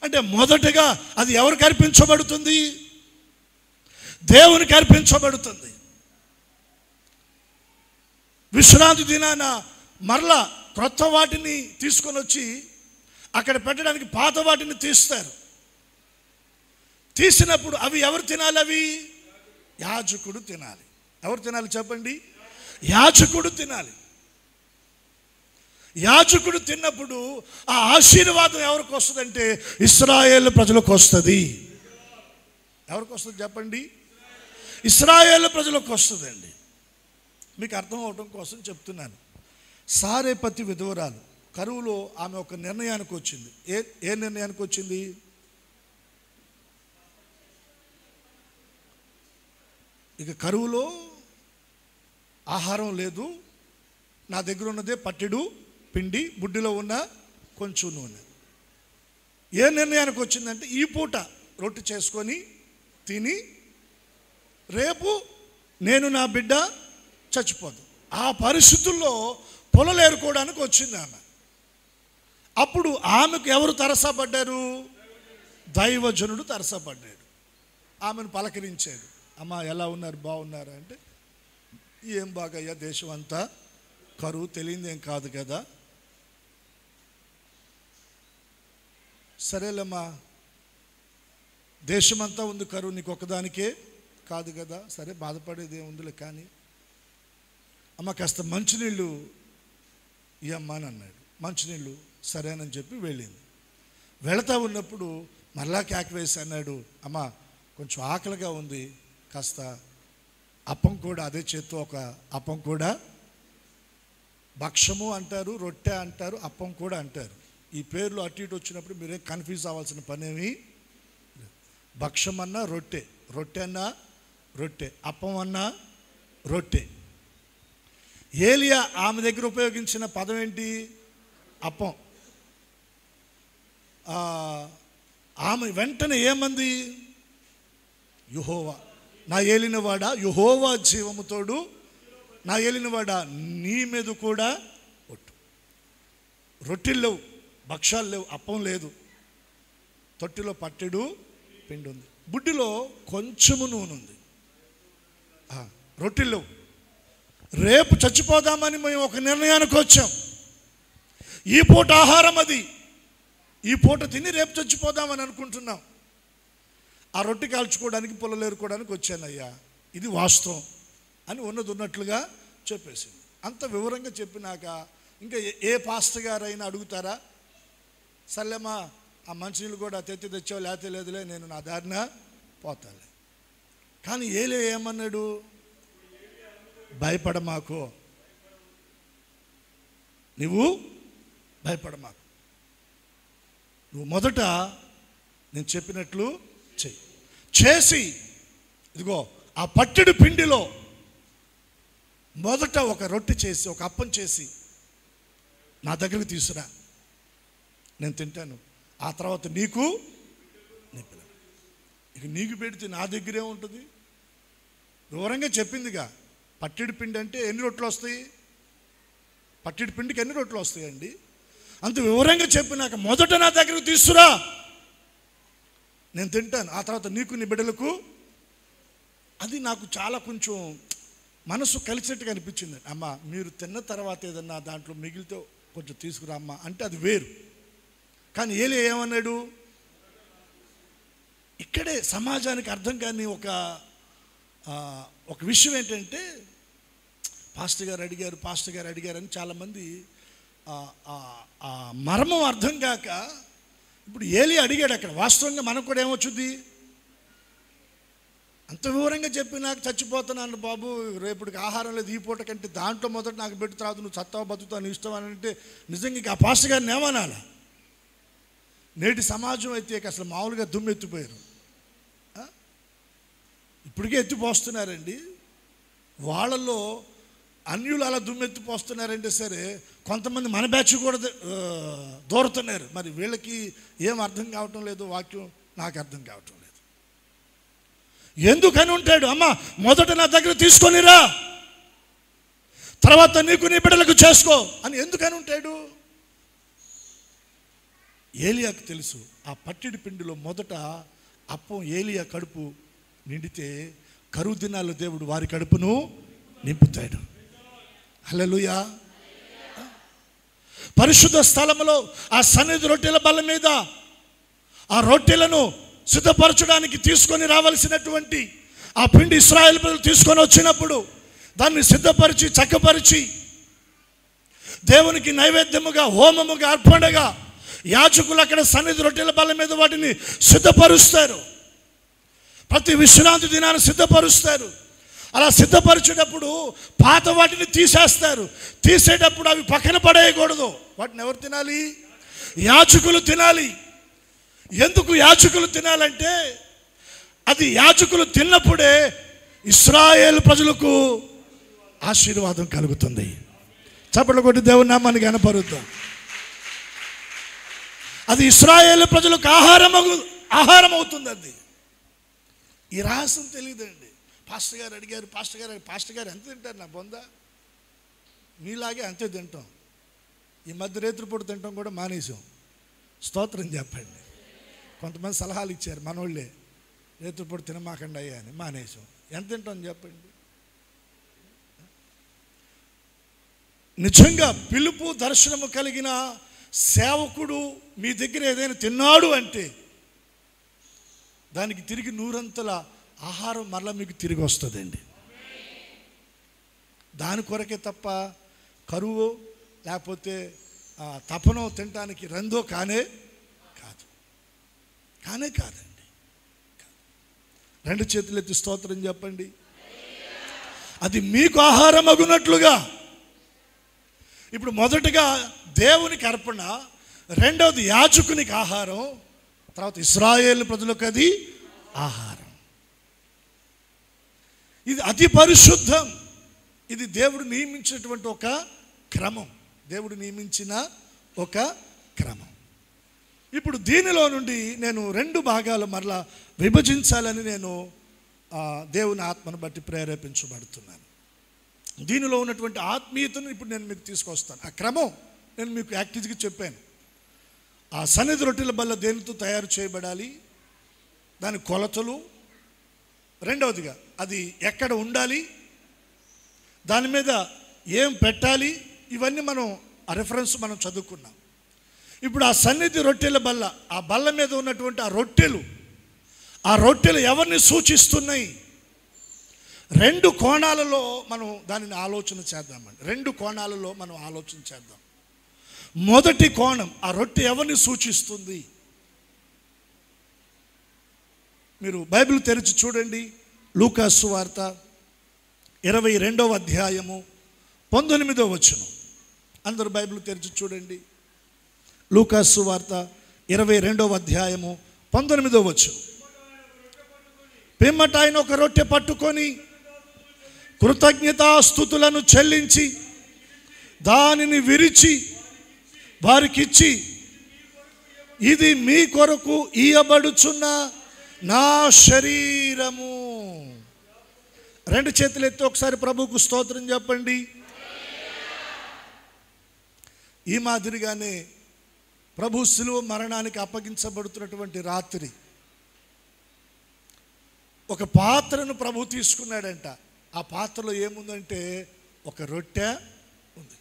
అంటే మొదటగా అది ఎవరికి అర్పించబడుతుంది? దేవునికి అర్పించబడుతుంది. విశ్రాంతి దినాన మరలా క్రొత్త వాటిని తీసుకొని వచ్చి అక్కడ పెట్టడానికి పాత వాటిని తీస్తారు. తీసినప్పుడు అవి ఎవరు తినాలి? అవి యాజకుడు తినాలి. ఎవరు తినాలి చెప్పండి? యాజకుడు తినాలి. యాజకుడు తిన్నప్పుడు ఆ ఆశీర్వాదం ఎవరికి వస్తుందంటే ఇశ్రాయేలు ప్రజలకు వస్తుంది. ఎవరికి వస్తుంది చెప్పండి? ఇశ్రాయేలు ప్రజలకు వస్తుందండి. మీకు అర్థం అవడం కోసం చెప్తున్నాను. సారేపతి విధవరాలు కరువులో ఆమె ఒక నిర్ణయానికి వచ్చింది. ఏ నిర్ణయానికి వచ్చింది? ఇక కరువులో ఆహారం లేదు, నా దగ్గర ఉన్నదే పట్టెడు పిండి, బుడ్డిలో ఉన్న కొంచెం నూనె. ఏ నిర్ణయానికి వచ్చిందంటే ఈ పూట రొట్టె చేసుకొని తిని రేపు నేను నా బిడ్డ చచ్చిపోదు. ఆ పరిస్థితుల్లో పొలలు ఏరుకోవడానికి వచ్చింది ఆమె. అప్పుడు ఆమెకు ఎవరు తరసపడ్డారు? దైవజనుడు తరసపడ్డాడు. ఆమెను పలకరించాడు. అమ్మా ఎలా ఉన్నారు, బాగున్నారా అంటే, ఏం బాగయ్యా, దేశం అంతా కరువు, తెలియదేం కాదు కదా. సరేలేమ్మా, దేశమంతా ఉంది కరువు, నీకు ఒక్కదానికే కాదు కదా, సరే బాధపడేది ఏముందిలే, కానీ అమ్మ కాస్త మంచినీళ్ళు ఇయ్యమ్మా అని అన్నాడు. మంచినీళ్ళు సరేనని చెప్పి వెళ్ళింది. వెళతా ఉన్నప్పుడు మరలా కేక వేసి అన్నాడు, అమ్మ కొంచెం ఆకలిగా ఉంది, కాస్త అప్పం కూడా, అదే చేత్తో ఒక అప్పం కూడా, భక్షము అంటారు, రొట్టె అంటారు, అప్పం కూడా అంటారు. ఈ పేర్లు అటు ఇటు వచ్చినప్పుడు మీరేం కన్ఫ్యూజ్ అవ్వాల్సిన పనేమి. భక్షం అన్నా రొట్టె, రొట్టె అన్నా రొట్టె, అప్పం అన్నా రొట్టె. ఏలియా ఆమె దగ్గర ఉపయోగించిన పదం ఏంటి? అప్పం. ఆమె వెంటనే ఏమంది? యెహోవా నా ఏలినవాడా, యెహోవా జీవముతోడు నా ఏలినవాడా, నీ మీద కూడా ఒట్టు. రొట్టెలు లేవు, భక్షాలు లేవు, అప్పం లేదు, తొట్టిలో పట్టెడు పిండి ఉంది, బుడ్డిలో కొంచెము నూనె ఉంది, రొట్టెలు లేవు. రేపు చచ్చిపోదామని మేము ఒక నిర్ణయానికి వచ్చాం. ఈ పూట ఆహారం అది, ఈ పూట తిని రేపు చచ్చిపోదామని అనుకుంటున్నాం. ఆ రొట్టె కాల్చుకోవడానికి, పొలలు ఏరుకోవడానికి వచ్చానయ్యా, ఇది వాస్తవం అని ఉన్నది ఉన్నట్లుగా చెప్పేసింది. అంత వివరంగా చెప్పినాక ఇంకా ఏ పాస్టర్ గారైనా అడుగుతారా? సర్లేమ్మా, ఆ మంచినీళ్ళు కూడా తెచ్చావు, లేతే లేదులే, నేను నా దారిన పోతాలే. కానీ ఏమన్నాడు? భయపడమాకు, నువ్వు భయపడమాకు, నువ్వు మొదట నేను చెప్పినట్లు చేసి ఇదిగో ఆ పట్టెడు పిండిలో మొదట ఒక రొట్టె చేసి, ఒక అప్పం చేసి నా దగ్గరకు తీసుకురా, నేను తింటాను. ఆ తర్వాత నీకు, నీ పిల్లలు. ఇక నీకు పెడితే నా దగ్గరే ఉంటుంది. వివరంగా చెప్పిందిగా. పట్టెడు పిండి అంటే ఎన్ని రొట్టెలు వస్తాయి? పట్టెడు పిండికి ఎన్ని రొట్టెలు వస్తాయండి? అంత వివరంగా చెప్పినాక మొదట నా దగ్గరకు తీసుకురా, నేను తింటాను. ఆ తర్వాత నీకు, నీ బిడ్డలకు. అది నాకు చాలా కొంచెం మనసు కలిసేట్టుగా అనిపించింది. అమ్మ మీరు తిన్న తర్వాత ఏదన్నా దాంట్లో మిగిలితే కొంచెం తీసుకురా అమ్మ అంటే అది వేరు. కానీ ఏమన్నాడు? ఇక్కడే సమాజానికి అర్థం కాని ఒక విషయం ఏంటంటే, పాస్టర్ గారు అడిగారని చాలామంది మర్మం అర్థం కాక ఇప్పుడు అడిగాడు అక్కడ. వాస్తవంగా మనకు కూడా ఏమొచ్చుద్ది? అంత వివరంగా చెప్పి నాకు చచ్చిపోతున్నాను బాబు, రేపటికి ఆహారం లేదు, ఈ పూట కంటే దాంట్లో మొదట నాకు పెట్టు, తర్వాత నువ్వు చస్తావు బతుకుతావు, నీ ఇష్టం అని అంటే నిజంగా ఆ పాస్టర్ గారిని ఏమనాలా? నేటి సమాజం అయితే అసలు మామూలుగా దుమ్మెత్తిపోయారు. ఇప్పటికే ఎత్తిపోస్తున్నారండి. వాళ్ళల్లో అన్యులు అలా దుమ్మెత్తిపోస్తున్నారంటే సరే, కొంతమంది మన బ్యాచ్ కూడా దూరుతున్నారు. మరి వీళ్ళకి ఏం అర్థం కావటం లేదు, వాక్యం నాకు అర్థం కావటం లేదు. ఎందుకని ఉంటాడు? అమ్మ మొదట నా దగ్గర తీసుకొనిరా, తర్వాత నీకు, నీ బిడ్డలకు చేసుకో అని ఎందుకని ఉంటాడు? ఏలియాకు తెలుసు, ఆ పట్టెడి పిండిలో మొదట అప్పం ఏలియా కడుపు నిండితే కరువు దినాల్లో దేవుడు వారి కడుపును నింపుతాడు. హల్లెలూయా. పరిశుద్ధ స్థలంలో ఆ సన్నిధి రొట్టెల బల్ల మీద ఆ రొట్టెలను సిద్ధపరచడానికి తీసుకొని రావాల్సినటువంటి ఆ పిండి ఇశ్రాయేలు ప్రజలు తీసుకొని వచ్చినప్పుడు దాన్ని సిద్ధపరిచి, చక్కపరిచి దేవునికి నైవేద్యముగా, హోమముగా, అర్పణగా యాజకులు అక్కడ సన్నిధి రొట్టెల బల్ల మీద వాటిని సిద్ధపరుస్తారు. ప్రతి విశ్రాంతి దినాన్ని సిద్ధపరుస్తారు. అలా సిద్ధపరిచేటప్పుడు పాత వాటిని తీసేస్తారు. తీసేటప్పుడు అవి పక్కన పడేయకూడదు. వాటిని ఎవరు తినాలి? యాజకులు తినాలి. ఎందుకు యాజకులు తినాలంటే అది యాజకులు తిన్నప్పుడే ఇశ్రాయేలు ప్రజలకు ఆశీర్వాదం కలుగుతుంది. చప్పట్లు కొట్టి దేవుని నామాన్ని కనపరుద్దాం. అది ఇశ్రాయేలు ప్రజలకు ఆహారం అవుతుంది. అది ఈ రహస్యం తెలియదండి. పాస్టర్ గారు అడిగారు, పాస్టర్ గారు ఎంత తింటారు? నా బొంద మీలాగే అంతే తింటాం. ఈ మధ్య రేత్రిపూట తింటాం కూడా మానేసాం. స్తోత్రం చెప్పండి. కొంతమంది సలహాలు ఇచ్చారు, మనోళ్ళే, రేత్రిపూట తినమాకండి అయ్యా అని. మానేసాం. ఎంత తింటాం చెప్పండి? నిజంగా పిలుపు దర్శనము కలిగిన సేవకుడు మీ దగ్గర ఏదైనా తిన్నాడు అంటే దానికి తిరిగి 100 ఆహారం మరలా మీకు తిరిగి వస్తుందండి. దాని కొరకే తప్ప కరువు లేకపోతే తపనో తినటానికి రందో కానే కాదండి. 2 చేతులు ఎత్తి స్తోత్రం చెప్పండి. అది మీకు ఆహారం అగునట్లుగా. ఇప్పుడు మొదటగా దేవునికి అర్పణ, రెండవది యాజకునికి ఆహారం, తర్వాత ఇశ్రాయేలు ప్రజలకు అది ఆహారం. ఇది అతి పరిశుద్ధం. ఇది దేవుడు నియమించినటువంటి ఒక క్రమం. దేవుడు నియమించిన ఒక క్రమం. ఇప్పుడు దీనిలో నుండి నేను 2 భాగాలు మరలా విభజించాలని నేను దేవుని ఆత్మను బట్టి ప్రేరేపించబడుతున్నాను. దీనిలో ఉన్నటువంటి ఆత్మీయతను ఇప్పుడు నేను మీకు తీసుకొస్తాను. ఆ క్రమం నేను మీకు యాక్టివ్గా చెప్పాను. ఆ సన్నిధి రొట్టెల బల్ల దేనితో తయారు చేయబడాలి, దాని కొలతలు, రెండవదిగా అది ఎక్కడ ఉండాలి, దాని మీద ఏం పెట్టాలి, ఇవన్నీ మనం ఆ రెఫరెన్స్ మనం చదువుకున్నాం. ఇప్పుడు ఆ సన్నిధి రొట్టెల బల్ల, ఆ బల్ల మీద ఉన్నటువంటి ఆ రొట్టెలు ఎవరిని సూచిస్తున్నాయి? 2 కోణాలలో మనం దానిని ఆలోచన చేద్దామండి. 2 కోణాలలో మనం ఆలోచన చేద్దాం. మొదటి కోణం, ఆ రొట్టె ఎవరిని సూచిస్తుంది? మీరు బైబిల్ తెరిచి చూడండి. లూకా సువార్త 22వ అధ్యాయము 19వ వచనం. అందరూ బైబిల్ తెరిచి చూడండి. లూకా సువార్త 22వ అధ్యాయము 19వ వచనం. పిమ్మట ఆయన ఒక రొట్టె పట్టుకొని కృతజ్ఞతాస్తుతులను చెల్లించి దానిని విరిచి వారికిచ్చి, ఇది మీ కొరకు ఇయ్యబడుచున్న నా శరీరము. 2 చేతులు ఎత్తి ఒకసారి ప్రభువుకు స్తోత్రం చెప్పండి. ఈ మాదిరిగానే ప్రభు శిలువ మరణానికి అప్పగించబడుతున్నటువంటి రాత్రి ఒక పాత్రను ప్రభు తీసుకున్నాడంట. ఆ పాత్రలో ఏముందంటే ఒక రొట్టె ఉంది.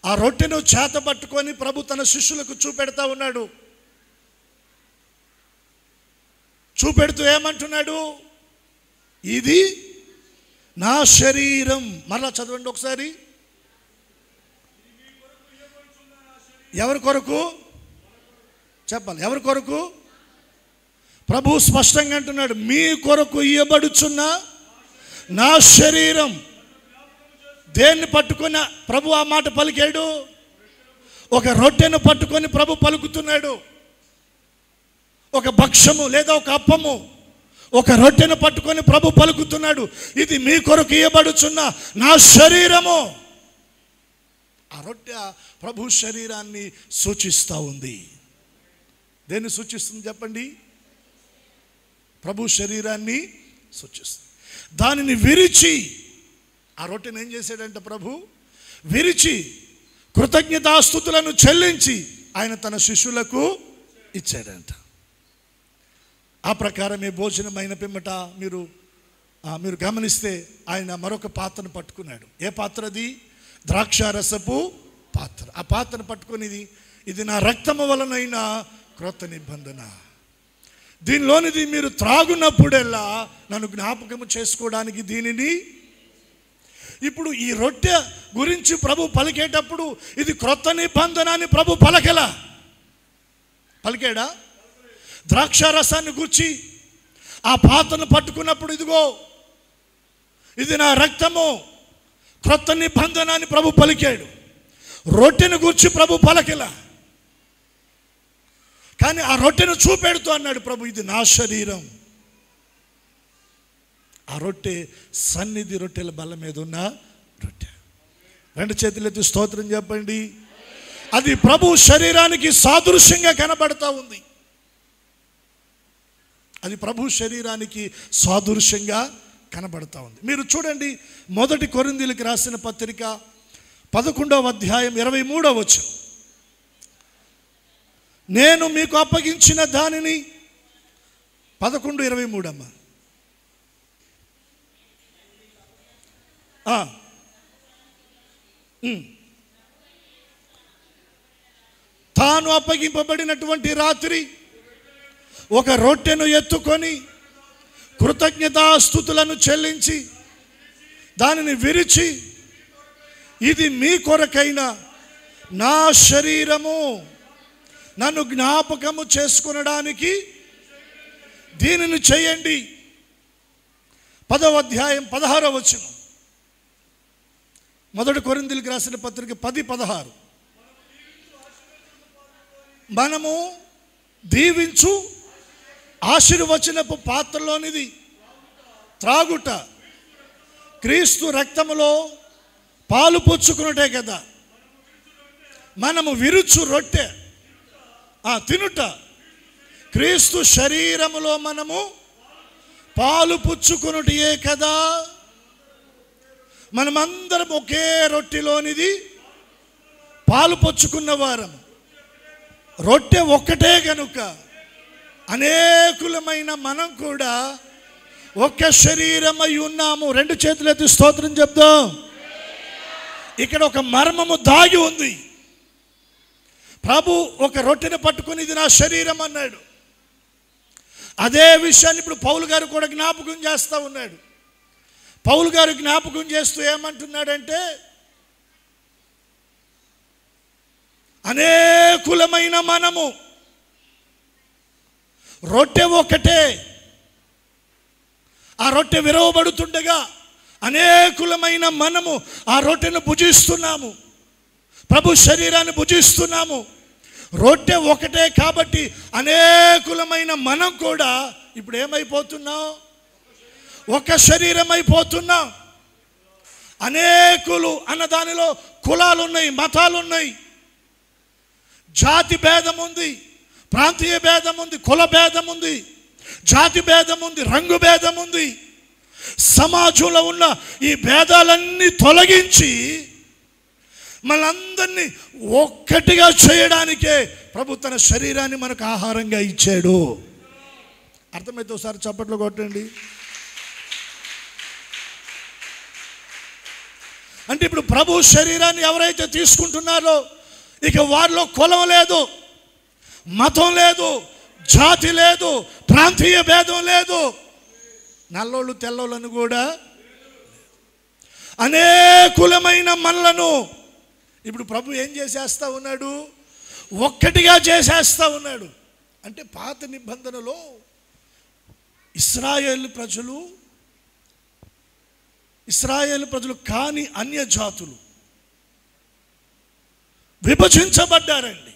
ఆ రొట్టెను చేత పట్టుకొని ప్రభు తన శిష్యులకు చూపెడతా ఉన్నాడు. చూపెడుతూ ఏమంటున్నాడు? ఇది నా శరీరం. మరలా చదవండి ఒకసారి. ఎవరి కొరకు చెప్పాలి? ఎవరి కొరకు? ప్రభు స్పష్టంగా అంటున్నాడు, మీ కొరకు ఇయ్యబడుచున్న నా శరీరం. దేన్ని పట్టుకున్న ప్రభు ఆ మాట పలికాడు? ఒక రొట్టెను పట్టుకొని ప్రభు పలుకుతున్నాడు. ఒక భక్ష్యము లేదా ఒక అప్పము, ఒక రొట్టెను పట్టుకొని ప్రభు పలుకుతున్నాడు, ఇది మీ కొరకు ఇయ్యబడుచున్న నా శరీరము. ఆ రొట్టె ప్రభు శరీరాన్ని సూచిస్తూ ఉంది. దేన్ని సూచిస్తుంది చెప్పండి? ప్రభు శరీరాన్ని సూచిస్తుంది. దానిని విరిచి, ఆ రొట్టెను ఏం చేశాడంటే ప్రభు విరిచి కృతజ్ఞతాస్తుతులను చెల్లించి ఆయన తన శిష్యులకు ఇచ్చాడంట. ఆ ప్రకారమే భోజనమైన పిమ్మట మీరు గమనిస్తే ఆయన మరొక పాత్రను పట్టుకున్నాడు. ఏ పాత్ర అది? ద్రాక్షారసపు పాత్ర. ఆ పాత్రను పట్టుకొని, ఇది నా రక్తము వలనైన క్రొత్త నిబంధన, దీనిలోనిది మీరు త్రాగునప్పుడల్లా నన్ను జ్ఞాపకము చేసుకోవడానికి దీనిని. ఇప్పుడు ఈ రొట్టె గురించి ప్రభు పలికేటప్పుడు ఇది క్రొత్త నిబంధన అని ప్రభు పలికాడా? ద్రాక్ష రసాన్ని గుర్చి ఆ పాత్రను పట్టుకున్నప్పుడు ఇదిగో ఇది నా రక్తము, క్రొత్త నిబంధన అని ప్రభు పలికాడు. రొట్టెను గుర్చి ప్రభు పలకలా, కానీ ఆ రొట్టెను చూపెడుతూ అన్నాడు ప్రభు, ఇది నా శరీరం. ఆ రొట్టె సన్నిధి రొట్టెల బల్ల మీద ఉన్న రొట్టె. రెండు చేతులెత్తి స్తోత్రం చెప్పండి. అది ప్రభు శరీరానికి సాదృశ్యంగా కనబడతా ఉంది. అది ప్రభు శరీరానికి సాదృశ్యంగా కనబడతా ఉంది. మీరు చూడండి, 1 కొరింథీయులకు రాసిన పత్రిక 11వ అధ్యాయం 23వ వచనం. నేను మీకు అప్పగించిన దానిని 11:23 అమ్మ. తాను అప్పగింపబడినటువంటి రాత్రి ఒక రొట్టెను ఎత్తుకొని కృతజ్ఞతాస్తుతులను చెల్లించి దానిని విరిచి, ఇది మీ కొరకైన నా శరీరము, నన్ను జ్ఞాపకము చేసుకొనడానికి దీనిని చేయండి. 10వ అధ్యాయం 16వ వచనం. 1 కొరింథీయులకు రాసిన పత్రిక 10:16. మనము దీవించు ఆశీర్వచనపు పాత్రలోనిది త్రాగుట క్రీస్తు రక్తములో పాలు పుచ్చుకున్నటే కదా. మనము విరుచు రొట్టె తినుట క్రీస్తు శరీరములో మనము పాలు పుచ్చుకున్నటే కదా. మనమందరం ఒకే రొట్టెలోనిది పాలు పుచ్చుకున్న వారం. రొట్టె ఒక్కటే కనుక అనేకులమైన మనం కూడా ఒక్క శరీరమై ఉన్నాము. రెండు చేతులెత్తి స్తోత్రం చెప్దాం. ఇక్కడ ఒక మర్మము దాగి ఉంది. ప్రభు ఒక రొట్టెను పట్టుకొని ఇది నా శరీరం అన్నాడు. అదే విషయాన్ని ఇప్పుడు పౌలు గారు కూడా జ్ఞాపకం చేస్తూ ఉన్నాడు. పౌలు గారు జ్ఞాపకం చేస్తూ ఏమంటున్నాడంటే, అనేకులమైన మనము రొట్టె ఒక్కటే. ఆ రొట్టె విరవబడుతుండగా అనేకులమైన మనము ఆ రొట్టెను భుజిస్తున్నాము, ప్రభు శరీరాన్ని భుజిస్తున్నాము. రొట్టె ఒకటే కాబట్టి అనేకులమైన మనం కూడా ఇప్పుడు ఏమైపోతున్నాం? ఒక శరీరం అయిపోతున్నాం. అనేకులు అన్న దానిలో కులాలు ఉన్నాయి, మతాలు ఉన్నాయి, జాతి భేదం ఉంది, ప్రాంతీయ భేదం ఉంది, కుల భేదం ఉంది, జాతి భేదం ఉంది, రంగు భేదం ఉంది. సమాజంలో ఉన్న ఈ భేదాలన్నీ తొలగించి మనందరినీ ఒక్కటిగా చేయడానికే ప్రభు తన శరీరాన్ని మనకు ఆహారంగా ఇచ్చాడు. అర్థమైతే ఒకసారి చప్పట్లు కొట్టండి. అంటే ఇప్పుడు ప్రభు శరీరాన్ని ఎవరైతే తీసుకుంటున్నారో ఇక వారిలో కులం లేదు, మతం లేదు, జాతి లేదు, ప్రాంతీయ భేదం లేదు, నల్లోళ్ళు తెల్లోళ్ళను కూడా అనేకులమైన మనలను ఇప్పుడు ప్రభు ఏం చేసేస్తా ఉన్నాడు? ఒక్కటిగా చేసేస్తా ఉన్నాడు. అంటే పాత నిబంధనలో ఇశ్రాయేలు ప్రజలు కాని అన్య జాతులు విభజించబడ్డారండి.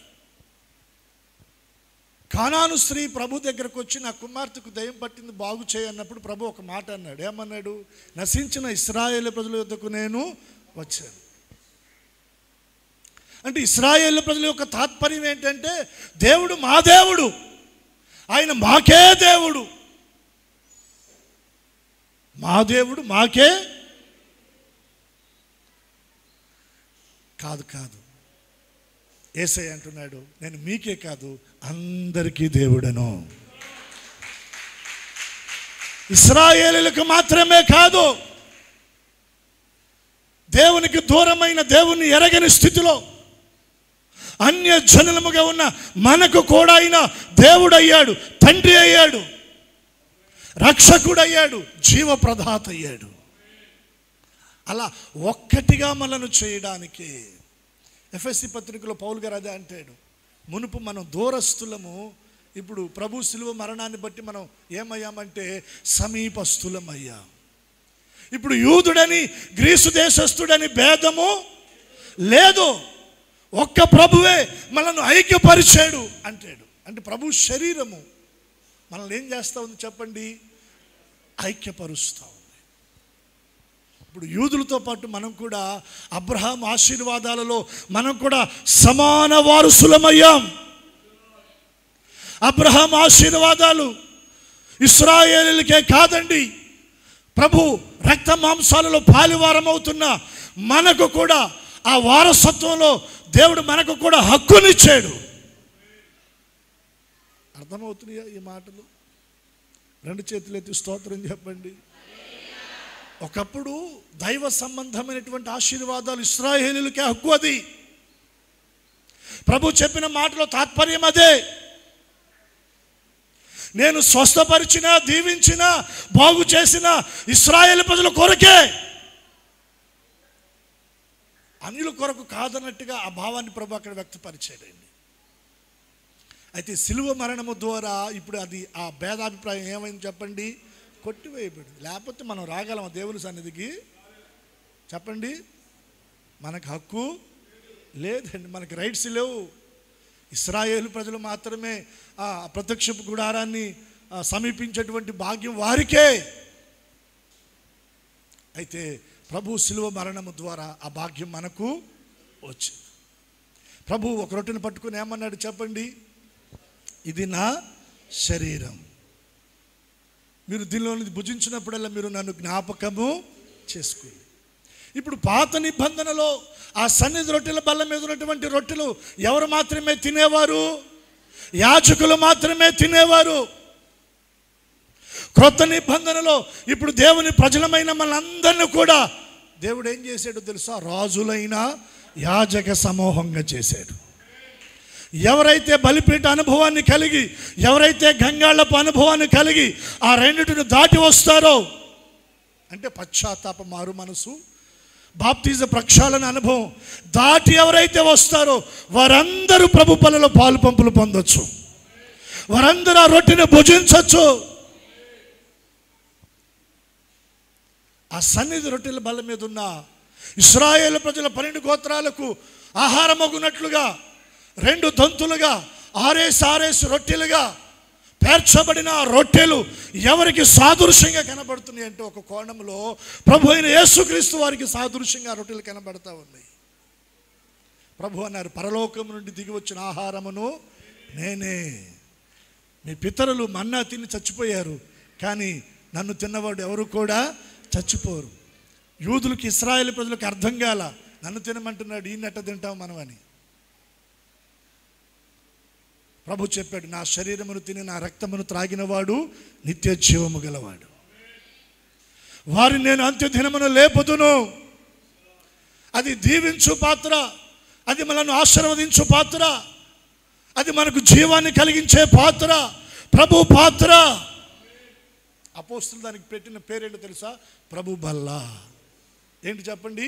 కానాను స్త్రీ ప్రభు దగ్గరకు వచ్చి నా కుమార్తెకు దయ్యం పట్టింది, బాగు చేయన్నప్పుడు ప్రభు ఒక మాట అన్నాడు. ఏమన్నాడు? నశించిన ఇశ్రాయేలు ప్రజల యొద్దకు నేను వచ్చాను. అంటే ఇశ్రాయేలు ప్రజల యొక్క తాత్పర్యం ఏంటంటే, దేవుడు మా దేవుడు, ఆయన మాకే దేవుడు, మా దేవుడు మాకే కాదు. యేసయ్య అంటున్నాడు, నేను మీకే కాదు అందరికీ దేవుడను. ఇశ్రాయేలులకు మాత్రమే కాదు, దేవునికి దూరమైన, దేవుని ఎరగని స్థితిలో అన్య జనులముగా ఉన్న మనకు కూడా ఆయన దేవుడయ్యాడు, తండ్రి అయ్యాడు, రక్షకుడయ్యాడు, జీవప్రదాత అయ్యాడు. అలా ఒక్కటిగా మనను చేయడానికి. ఎఫెసీ పత్రికలో పౌలు గారు అదే అంటాడు, మునుపు మనం దూరస్తులము, ఇప్పుడు ప్రభు శిలువ మరణాన్ని బట్టి మనం ఏమయ్యామంటే సమీపస్తులమయ్యాం. ఇప్పుడు యూదుడని గ్రీసు దేశస్థుడని భేదము లేదు, ఒక్క ప్రభువే మనల్ని ఐక్యపరిచాడు అంటాడు. అంటే ప్రభు శరీరము మనల్ని ఏం చేస్తూ ఉంది చెప్పండి? ఐక్యపరుస్తూ ఉంది. ఇప్పుడు యూదులతో పాటు మనం కూడా అబ్రహాం ఆశీర్వాదాలలో మనం కూడా సమాన వారసులమయ్యాం. అబ్రహాం ఆశీర్వాదాలు ఇశ్రాయేలీయులకే కాదండి, ప్రభు రక్త మాంసాలలో పాలివారమవుతున్న మనకు కూడా ఆ వారసత్వంలో దేవుడు మనకు కూడా హక్కునిచ్చాడు. అర్థమవుతున్నాయా ఈ మాటలు? రెండు చేతులు ఎత్తి స్తోత్రం చెప్పండి. ఒకప్పుడు దైవ సంబంధమైనటువంటి ఆశీర్వాదాలు ఇశ్రాయేలీయులకే హక్కు. అది ప్రభు చెప్పిన మాటలో తాత్పర్యం అదే. నేను స్వస్థపరిచిన, దీవించిన, బాగు చేసిన ఇశ్రాయేలు ప్రజల కొరకే, అన్యుల కొరకు కాదన్నట్టుగా ఆ భావాన్ని ప్రభు అక్కడ వ్యక్తపరిచాడండి. అయితే సిలువ మరణము ద్వారా ఇప్పుడు అది ఆ భేదాభిప్రాయం ఏమైంది చెప్పండి? కొట్టివేయబడింది. లేకపోతే మనం రాగలమా దేవుని సన్నిధికి? చెప్పండి. మనకు హక్కు లేదండి, మనకి రైట్స్ లేవు. ఇశ్రాయేలు ప్రజలు మాత్రమే ఆ ప్రత్యక్షపు గుడారాన్ని సమీపించేటువంటి భాగ్యం వారికే. అయితే ప్రభు శిలువ మరణము ద్వారా ఆ భాగ్యం మనకు వచ్చింది. ప్రభు ఒక రొట్టెను పట్టుకుని ఏమన్నాడు చెప్పండి? ఇది నా శరీరం, మీరు దీనిలో భుజించినప్పుడల్లా మీరు నన్ను జ్ఞాపకము చేసుకోండి. ఇప్పుడు పాత నిబంధనలో ఆ సన్నిధి రొట్టెల బల్ల మీద ఉన్నటువంటి రొట్టెలు ఎవరు మాత్రమే తినేవారు? యాజకులు మాత్రమే తినేవారు. క్రొత్త నిబంధనలో ఇప్పుడు దేవుని ప్రజలమైన మనందరినీ కూడా దేవుడు ఏం చేశాడో తెలుసా? రాజులైన యాజక సమూహంగా చేశాడు. ఎవరైతే బలిపీఠ అనుభవాన్ని కలిగి, ఎవరైతే గంగాళపు అనుభవాన్ని కలిగి ఆ రెండిటిని దాటి వస్తారో, అంటే పశ్చాత్తాప, మారు మనసు, బాప్తిజ ప్రక్షాళన అనుభవం దాటి ఎవరైతే వస్తారో వారందరూ ప్రభు పనులలో పాలు పంపులు పొందొచ్చు. వారందరూ ఆ రొట్టెని భుజించవచ్చు. ఆ సన్నిధి రొట్టెల బల్ల మీద ఉన్న ఇశ్రాయేలు ప్రజల 12 గోత్రాలకు ఆహారమగునట్లుగా 2 దంతులుగా 6 రొట్టెలుగా పేర్చబడిన రొట్టెలు ఎవరికి సాదృశ్యంగా కనబడుతున్నాయి అంటే, ఒక కోణంలో ప్రభు అయిన యేసుక్రీస్తు వారికి సాదృశ్యంగా రొట్టెలు కనబడతా ఉన్నాయి. ప్రభు అన్నారు, పరలోకం నుండి దిగి వచ్చిన ఆహారమును నేనే. మీ పితరులు మన్నా తిని చచ్చిపోయారు, కానీ నన్ను తిన్నవాడు ఎవరు కూడా చచ్చిపోరు. యూదులకి, ఇశ్రాయేలు ప్రజలకు అర్థం కాల, నన్ను తినమంటున్నాడు, ఈయనట్ట తింటాం మనం అని. ప్రభు చెప్పాడు, నా శరీరమును తిని నా రక్తమును త్రాగిన వాడు నిత్య జీవము గలవాడు, వారిని నేను అంత్యదినమును లేపుదును. అది దీవించు పాత్ర, అది మనల్ని ఆశీర్వదించు పాత్ర, అది మనకు జీవాన్ని కలిగించే పాత్ర, ప్రభు పాత్ర. అపోస్తులు దానికి పెట్టిన పేరేంటో తెలుసా? ప్రభు బల్ల. ఏంటి చెప్పండి?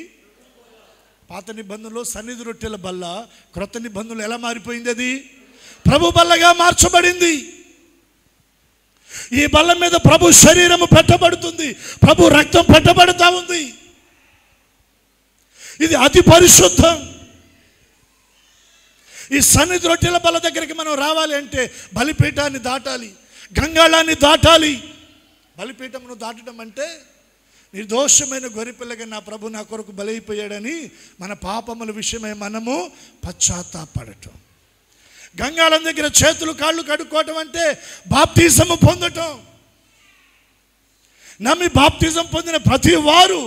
పాత నిబంధనలో సన్నిధి రొట్టెల బల్ల, క్రొత్త నిబంధనలు ఎలా మారిపోయింది? అది ప్రభు బల్లగా మార్చబడింది. ఈ బల్ల మీద ప్రభు శరీరము పెట్టబడుతుంది, ప్రభు రక్తం పెట్టబడుతూ ఉంది. ఇది అతి పరిశుద్ధం. ఈ సన్నిధి రొట్టెల బల్ల దగ్గరికి మనం రావాలి అంటే బలిపీఠాన్ని దాటాలి, గంగాళాన్ని దాటాలి. బలిపీఠమును దాటడం అంటే నిర్దోషమైన గొర్రెపిల్లగా నా ప్రభు నా కొరకు బలైపోయాడని మన పాపముల విషయమై మనము పశ్చాత్తాపడటం. గంగాళం దగ్గర చేతులు కాళ్ళు కడుక్కోవటం అంటే బాప్తిజము పొందటం. నమ్మి బాప్తిజం పొందిన ప్రతి వారు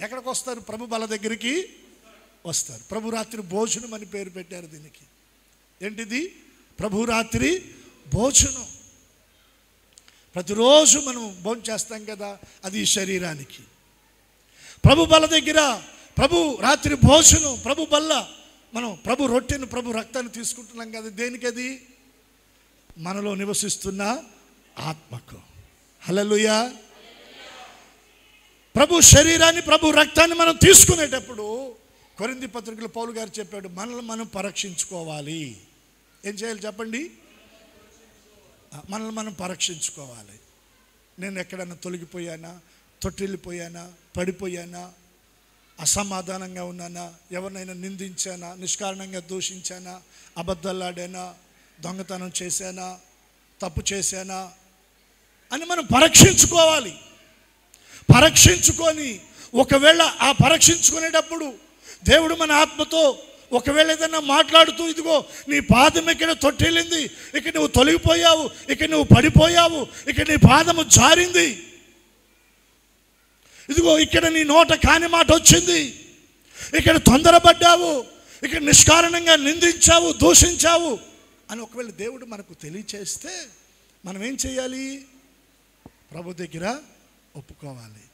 ఎక్కడికి వస్తారు? ప్రభు బల దగ్గరికి వస్తారు. ప్రభు రాత్రి భోజనం అని పేరు పెట్టారు దీనికి. ఏంటిది? ప్రభు రాత్రి భోజనం. ప్రతిరోజు మనం భోజనం చేస్తాం కదా, అది ఈ శరీరానికి. ప్రభు బల దగ్గర ప్రభు రాత్రి భోజనం, ప్రభు బల్ల, మనం ప్రభు రొట్టెను, ప్రభు రక్తాన్ని తీసుకుంటున్నాం కదా. దేనికి? అది మనలో నివసిస్తున్న ఆత్మకు. హల్లెలూయా. ప్రభు శరీరాన్ని, ప్రభు రక్తాన్ని మనం తీసుకునేటప్పుడు కొరింథీ పత్రికలో పౌలు గారు చెప్పాడు, మనల్ని మనం పరీక్షించుకోవాలి. ఏం చేయాలి చెప్పండి? మనల్ని మనం పరీక్షించుకోవాలి. నేను ఎక్కడన్నా తొలగిపోయానా, తొట్టిల్లిపోయానా, పడిపోయానా, అసమాధానంగా ఉన్నానా, ఎవరినైనా నిందించానా, నిష్కారణంగా దూషించానా, అబద్ధాలాడానా, దొంగతనం చేశానా, తప్పు చేశానా అని మనం పరీక్షించుకోవాలి. పరీక్షించుకొని ఒకవేళ ఆ పరీక్షించుకునేటప్పుడు దేవుడు మన ఆత్మతో ఒకవేళ ఏదైనా మాట్లాడుతూ, ఇదిగో నీ పాదం ఇక్కడ తొట్టిల్లింది, ఇక్కడ నువ్వు తొలగిపోయావు, ఇక్కడ నువ్వు పడిపోయావు, ఇక్కడ నీ పాదము జారింది, ఇదిగో ఇక్కడ నీ నోట కాని మాట వచ్చింది, ఇక్కడ తొందరపడ్డావు, ఇక్కడ నిష్కారణంగా నిందించావు, దూషించావు అని ఒకవేళ దేవుడు మనకు తెలియచేస్తే మనం ఏం చేయాలి? ప్రభు దగ్గర ఒప్పుకోవాలి.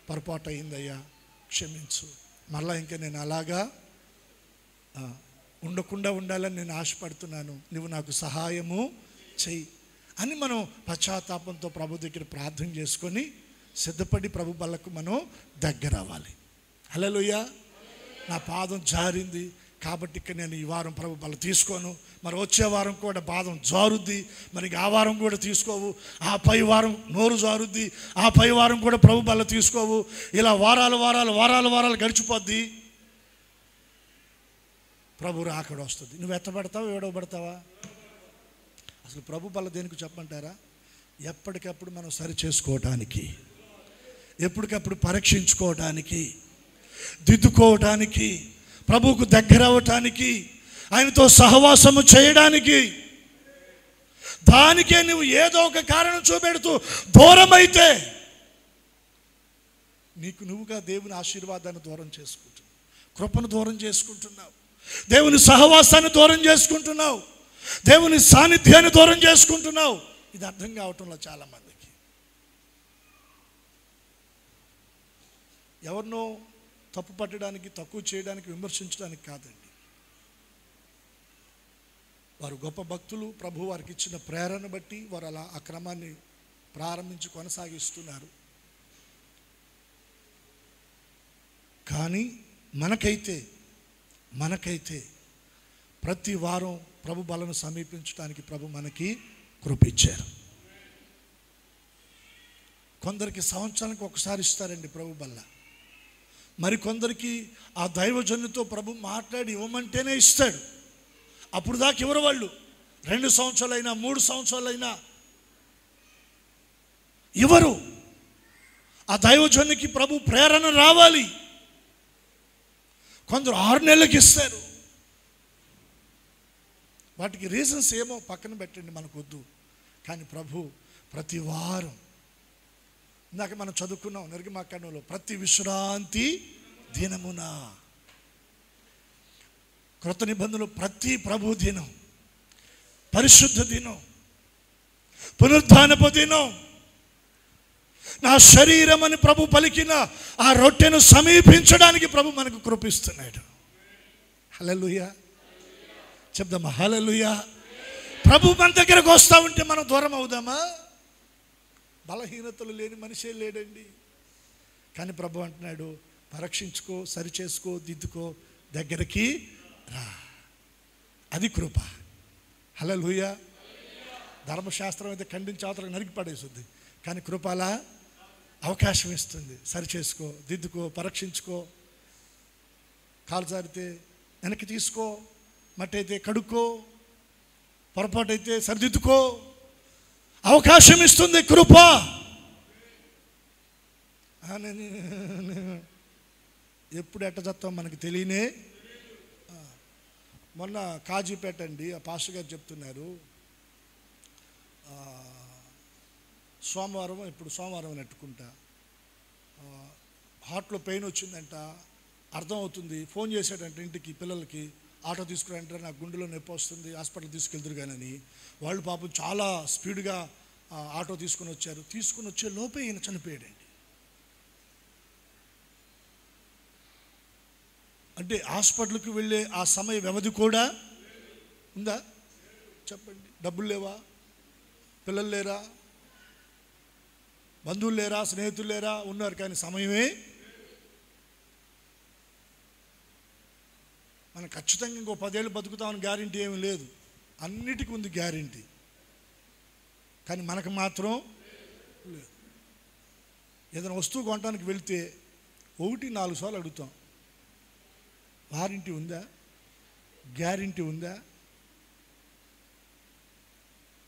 పొరపాటు అయిందయ్యా, క్షమించు, మళ్ళా ఇంకా నేను అలాగా ఉండకుండా ఉండాలని నేను ఆశపడుతున్నాను, నువ్వు నాకు సహాయము చెయ్యి అని మనం పశ్చాత్తాపంతో ప్రభు దగ్గర ప్రార్థన చేసుకొని సిద్ధపడి ప్రభు బల్లకు మనం దగ్గర అవ్వాలి. హల్లెలూయా. నా పాదం జారింది కాబట్టి ఇక నేను ఈ వారం ప్రభు బల్ల తీసుకోను, మరి వచ్చే వారం కూడా పాదం జారుద్ది, మరి ఆ వారం కూడా తీసుకోవు, ఆ పై వారం నోరు జారుద్ది, ఆ పై వారం కూడా ప్రభు బల్ల తీసుకోవు, ఇలా వారాలు గడిచిపోద్ది. ప్రభు రాకడ వస్తుంది. నువ్వు ఎత్తబడతావా, ఏడవబడతావా? అసలు ప్రభు బల్ల దేనికి చెప్పంటారా? ఎప్పటికప్పుడు మనం సరి చేసుకోవటానికి, ఎప్పటికప్పుడు పరీక్షించుకోవటానికి, దిద్దుకోవటానికి, ప్రభువుకు దగ్గర అవ్వటానికి, ఆయనతో సహవాసము చేయడానికి. దానికే నువ్వు ఏదో ఒక కారణం చూపెడుతూ దూరం అయితే నీకు నువ్వుగా దేవుని ఆశీర్వాదాన్ని దూరం చేసుకుంటున్నావు, కృపను దూరం చేసుకుంటున్నావు, దేవుని సహవాసాన్ని దూరం చేసుకుంటున్నావు, దేవుని సాన్నిధ్యాన్ని దూరం చేసుకుంటున్నావు. ఇది అర్థం కావటంలో చాలామందికి. ఎవరినో తప్పు పట్టడానికి, తక్కువ చేయడానికి, విమర్శించడానికి కాదండి. వారు గొప్ప భక్తులు, ప్రభు వారికి ఇచ్చిన ప్రేరణ బట్టి వారు అలా ఆ క్రమాన్ని ప్రారంభించి కొనసాగిస్తున్నారు. కానీ మనకైతే ప్రతి వారం ప్రభు బలను సమీపించడానికి ప్రభు మనకి కృప ఇచ్చారు. కొందరికి సంవత్సరానికి ఒకసారి ఇస్తారండి ప్రభు బల్ల, మరి కొందరికి ఆ దైవజనుతో ప్రభు మాట్లాడి ఇవ్వమంటేనే ఇస్తాడు. అప్పుడు దాకా ఎవరు వాళ్ళు 2 సంవత్సరాలైనా 3 సంవత్సరాలైనా ఎవరు? ఆ దైవజనునికి ప్రభు ప్రేరణ రావాలి. కొందరు 6 నెలలకు ఇస్తారు. వాటికి రీజన్స్ ఏమో పక్కన పెట్టండి, మనకు వద్దు. కానీ ప్రభు ప్రతి వారం, ఇందాక మనం చదువుకున్నాం నిర్గమాకాండంలో, ప్రతి విశ్రాంతి దినమున, క్రొత్త నిబంధనలు ప్రతి ప్రభు దినం, పరిశుద్ధ దినం, పునరుద్ధానపు దినం, నా శరీరం అని ప్రభు పలికిన ఆ రొట్టెను సమీపించడానికి ప్రభు మనకు కృపిస్తున్నాడు. హల్లెలూయా. చెప్దామా హల్లెలూయా. ప్రభు మన దగ్గరకు వస్తూ ఉంటే మనం దూరం అవుదామా? బలహీనతలు లేని మనిషే లేడండి. కానీ ప్రభు అంటున్నాడు, పరీక్షించుకో, సరిచేసుకో, దిద్దుకో, దగ్గరికి రా. అది కృప. హల్లెలూయా. ధర్మశాస్త్రం అయితే ఖండించి అవతలకు నరికి పడేస్తుంది, కానీ కృప అలా అవకాశం ఇస్తుంది. సరిచేసుకో, దిద్దుకో, పరీక్షించుకో, కాలు జారితే వెనక్కి తీసుకో, మట్టి అయితే కడుక్కో, పొరపాటు అయితే సరిదిద్దుకో, అవకాశం ఇస్తుంది కృప. ఎప్పుడు ఎట్ట చస్తాం మనకి తెలియనే. మొన్న కాజీపేట అండి, ఆ పాస్టర్ గారు చెప్తున్నారు, సోమవారం నెట్టుకుంటా హార్ట్లో పెయిన్ వచ్చిందంట, అర్థం అవుతుంది. ఫోన్ చేశాడంట ఇంటికి, పిల్లలకి ఆటో తీసుకురంటారు, నాకు గుండెలో నొప్పి వస్తుంది, హాస్పిటల్ తీసుకెళ్తురు కానీ వాళ్ళు పాపం చాలా స్పీడ్గా ఆటో తీసుకుని వచ్చారు. తీసుకుని వచ్చే లోపే ఈయన చనిపోయాడండి. అంటే హాస్పిటల్కి వెళ్ళే ఆ సమయ వ్యవధి కూడా ఉందా చెప్పండి? డబ్బులు లేవా? పిల్లలు లేరా? బంధువులు లేరా, స్నేహితులు లేరా? ఉన్నారు, కానీ సమయమే. మనం ఖచ్చితంగా ఇంకో 10 ఏళ్ళు బతుకుతామని గ్యారెంటీ ఏమీ లేదు. అన్నిటికీ ఉంది గ్యారెంటీ, కానీ మనకు మాత్రం లేదు. ఏదైనా వస్తువు కొనడానికి వెళ్తే 1-4 సార్లు అడుగుతాం, వారంటీ ఉందా, గ్యారెంటీ ఉందా?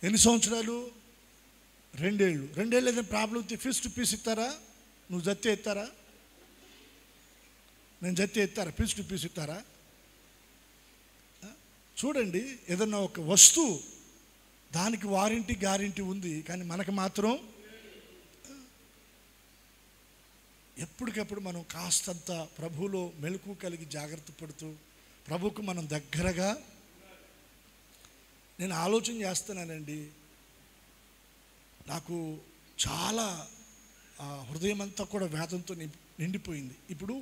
ఎన్ని సంవత్సరాలు? 2 ఏళ్ళు. 2 ఏళ్ళు ఏదైనా ప్రాబ్లం వస్తే పీస్ టు పీస్ ఇస్తారా? నువ్వు జత్తే ఇస్తారా? నేను జత్తే ఇస్తారా? పీస్ టు పీస్ ఇస్తారా? చూడండి, ఏదన్నా ఒక వస్తువు దానికి వారంటీ గ్యారెంటీ ఉంది, కానీ మనకు మాత్రం. ఎప్పటికప్పుడు మనం కాస్తంత ప్రభువులో మెలకువ కలిగి జాగ్రత్త పడుతూ ప్రభువుకు మనం దగ్గరగా. నేను ఆలోచన చేస్తున్నానండి, నాకు చాలా హృదయం అంతా కూడా వేదంతో నిండిపోయింది. ఇప్పుడు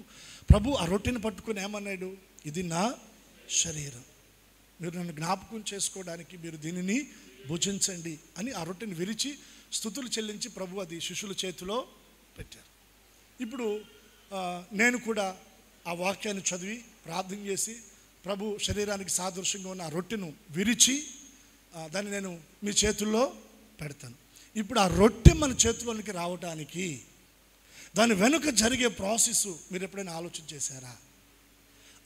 ప్రభు ఆ రొట్టెని పట్టుకొని ఏమన్నాడు? ఇది నా శరీరం, మీరు నన్ను జ్ఞాపకం చేసుకోవడానికి మీరు దీనిని భుజించండి అని ఆ రొట్టెని విరిచి స్తుతులు చెల్లించి ప్రభు అది శిష్యుల చేతిలో పెట్టారు. ఇప్పుడు నేను కూడా ఆ వాక్యాన్ని చదివి ప్రార్థన చేసి ప్రభు శరీరానికి సాదృశ్యంగా ఉన్న ఆ రొట్టెను విరిచి దాన్ని నేను మీ చేతుల్లో పెడతాను. ఇప్పుడు ఆ రొట్టె మన చేతిలోనికి రావడానికి దాని వెనుక జరిగే ప్రాసెస్ మీరు ఎప్పుడైనా ఆలోచన చేశారా?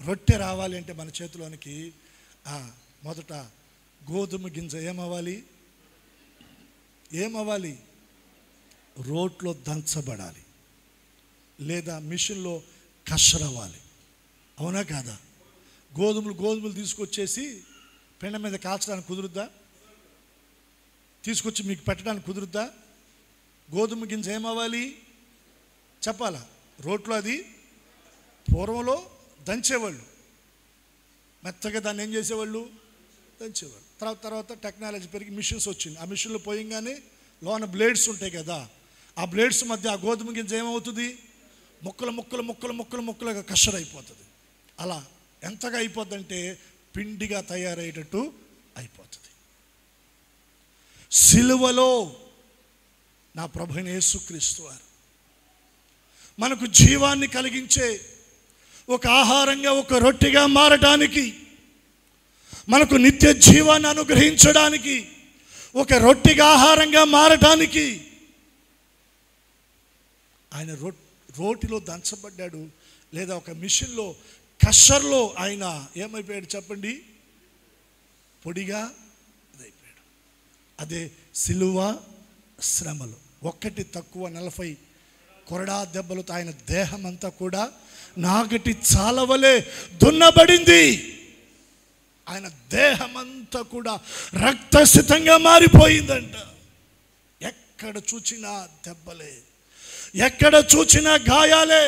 రొట్టె రావాలి అంటే మన చేతిలోనికి మొదట గోధుమ గింజ ఏమవ్వాలి? రోట్లో దంచబడాలి, లేదా మిషన్లో కషరవ్వాలి. అవునా కాదా? గోధుమలు తీసుకొచ్చేసి పెండ మీద కాల్చడానికి కుదురుద్దా? తీసుకొచ్చి మీకు పెట్టడానికి కుదురుద్దా? గోధుమ గింజ ఏమవ్వాలి చెప్పాలా? రోట్లో అది పూర్వంలో దంచేవాళ్ళు, మెత్తగా దాన్ని ఏం చేసేవాళ్ళు? దంచేవాళ్ళు. తర్వాత టెక్నాలజీ పెరిగి మిషన్స్ వచ్చింది. ఆ మిషన్లో పోయంగానే లోన బ్లేడ్స్ ఉంటాయి కదా, ఆ బ్లేడ్స్ మధ్య ఆ గోధుమ గింజ ఏమవుతుంది? ముక్కలుగా కషర్ అయిపోతుంది. అలా ఎంతగా అయిపోద్దంటే పిండిగా తయారయ్యేటట్టు అయిపోతుంది. సిలువలో నా ప్రభువైన యేసుక్రీస్తు వారు మనకు జీవాన్ని కలిగించే ఒక ఆహారంగా, ఒక రొట్టెగా మారడానికి, మనకు నిత్య జీవాన్ని అనుగ్రహించడానికి, ఒక రొట్టెగా ఆహారంగా మారడానికి ఆయన రోటిలో దంచబడ్డాడు, లేదా ఒక మిషన్లో కషర్లో ఆయన ఏమైపోయాడు చెప్పండి? పొడిగా ఇదైపోయాడు. అదే సిలువ శ్రమలు. 1 తక్కువ 40 కొరడా దెబ్బలతో ఆయన దేహం అంతా కూడా నాగటి చాలవలే దున్నబడింది. ఆయన దేహమంతా కూడా రక్తసితంగా మారిపోయిందంట. ఎక్కడ చూచినా దెబ్బలే, ఎక్కడ చూచినా గాయాలే,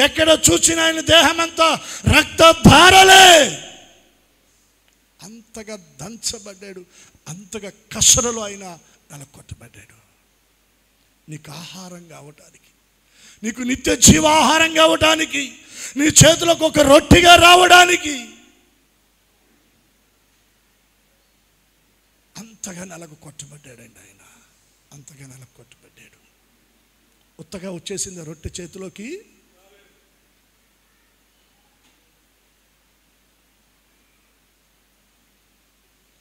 ఎక్కడ చూచినా ఆయన దేహమంతా రక్తధారలే. అంతగా దంచబడ్డాడు, అంతగా కసరలో ఆయన నలకొట్టబడ్డాడు. నీకు ఆహారం కావటానికి, నీకు నిత్య జీవాహారం కావటానికి, నీ చేతులకు ఒక రొట్టెగా రావడానికి అంతగా నలకు కొట్టబడ్డాడండి ఆయన. అంతగా నలకు కొట్టబడ్డాడు. ఉత్తగా వచ్చేసింది రొట్టె చేతిలోకి.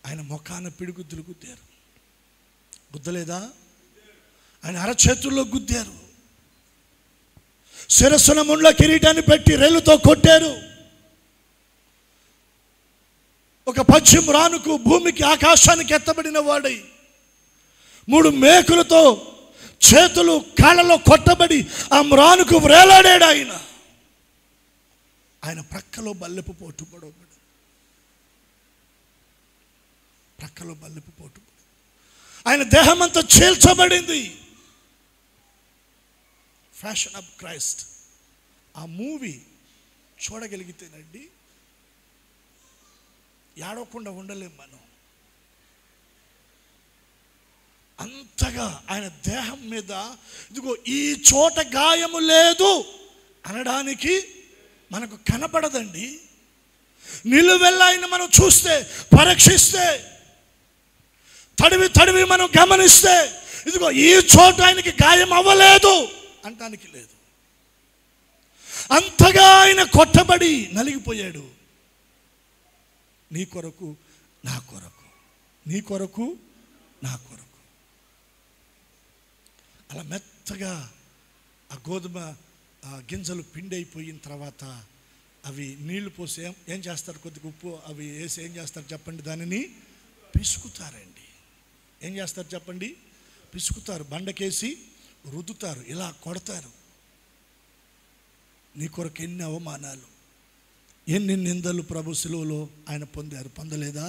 ఆయన ముఖాన పిడిగుద్దులు గుద్దారు. గుద్దలేదా? ఆయన అరచేతుల్లో గుద్దారు. శిరస్సున ముండ్ల కిరీటాన్ని పెట్టి రెల్లుతో కొట్టారు. ఒక పశ్చిమ రానుకు భూమికి ఆకాశానికి ఎత్తబడిన వాడై 3 మేకులతో చేతులు కాళ్ళలో కొట్టబడి ఆ మ్రానుకు వ్రేలాడాడు ఆయన. ఆయన ప్రక్కలో బల్లెపు పోటు పడబడి, ప్రక్కలో బల్లెపు పోటు, ఆయన దేహం అంతా చీల్చబడింది. ఫ్యాషన్ ఆఫ్ క్రైస్ట్ ఆ మూవీ చూడగలిగితేనండి ఏడవకుండా ఉండలేం మనం. అంతగా ఆయన దేహం మీద ఇదిగో ఈ చోట గాయము లేదు అనడానికి మనకు కనపడదండి. నిలువెల్లా ఆయన మనం చూస్తే, పరీక్షిస్తే, తడివి మనం గమనిస్తే ఇదిగో ఈ చోట ఆయనకి గాయం అవ్వలేదు అంటానికి లేదు. అంతగా ఆయన కొట్టబడి నలిగిపోయాడు. నీ కొరకు నా కొరకు, నీ కొరకు నా కొరకు. అలా మెత్తగా ఆ గోధుమ గింజలు పిండి అయిపోయిన తర్వాత అవి నీళ్లు పోసి ఏం చేస్తారు, కొద్దిగా ఉప్పు అవి వేసి ఏం చేస్తారు చెప్పండి, దానిని పిసుకుతారండి. ఏం చేస్తారు చెప్పండి, పిసుకుతారు. బండకేసి రుద్దుతారు, ఇలా కొడతారు. నీ కొరకు ఎన్ని అవమానాలు, ఎన్ని నిందలు ప్రభు శిలువలో ఆయన పొందారు. పొందలేదా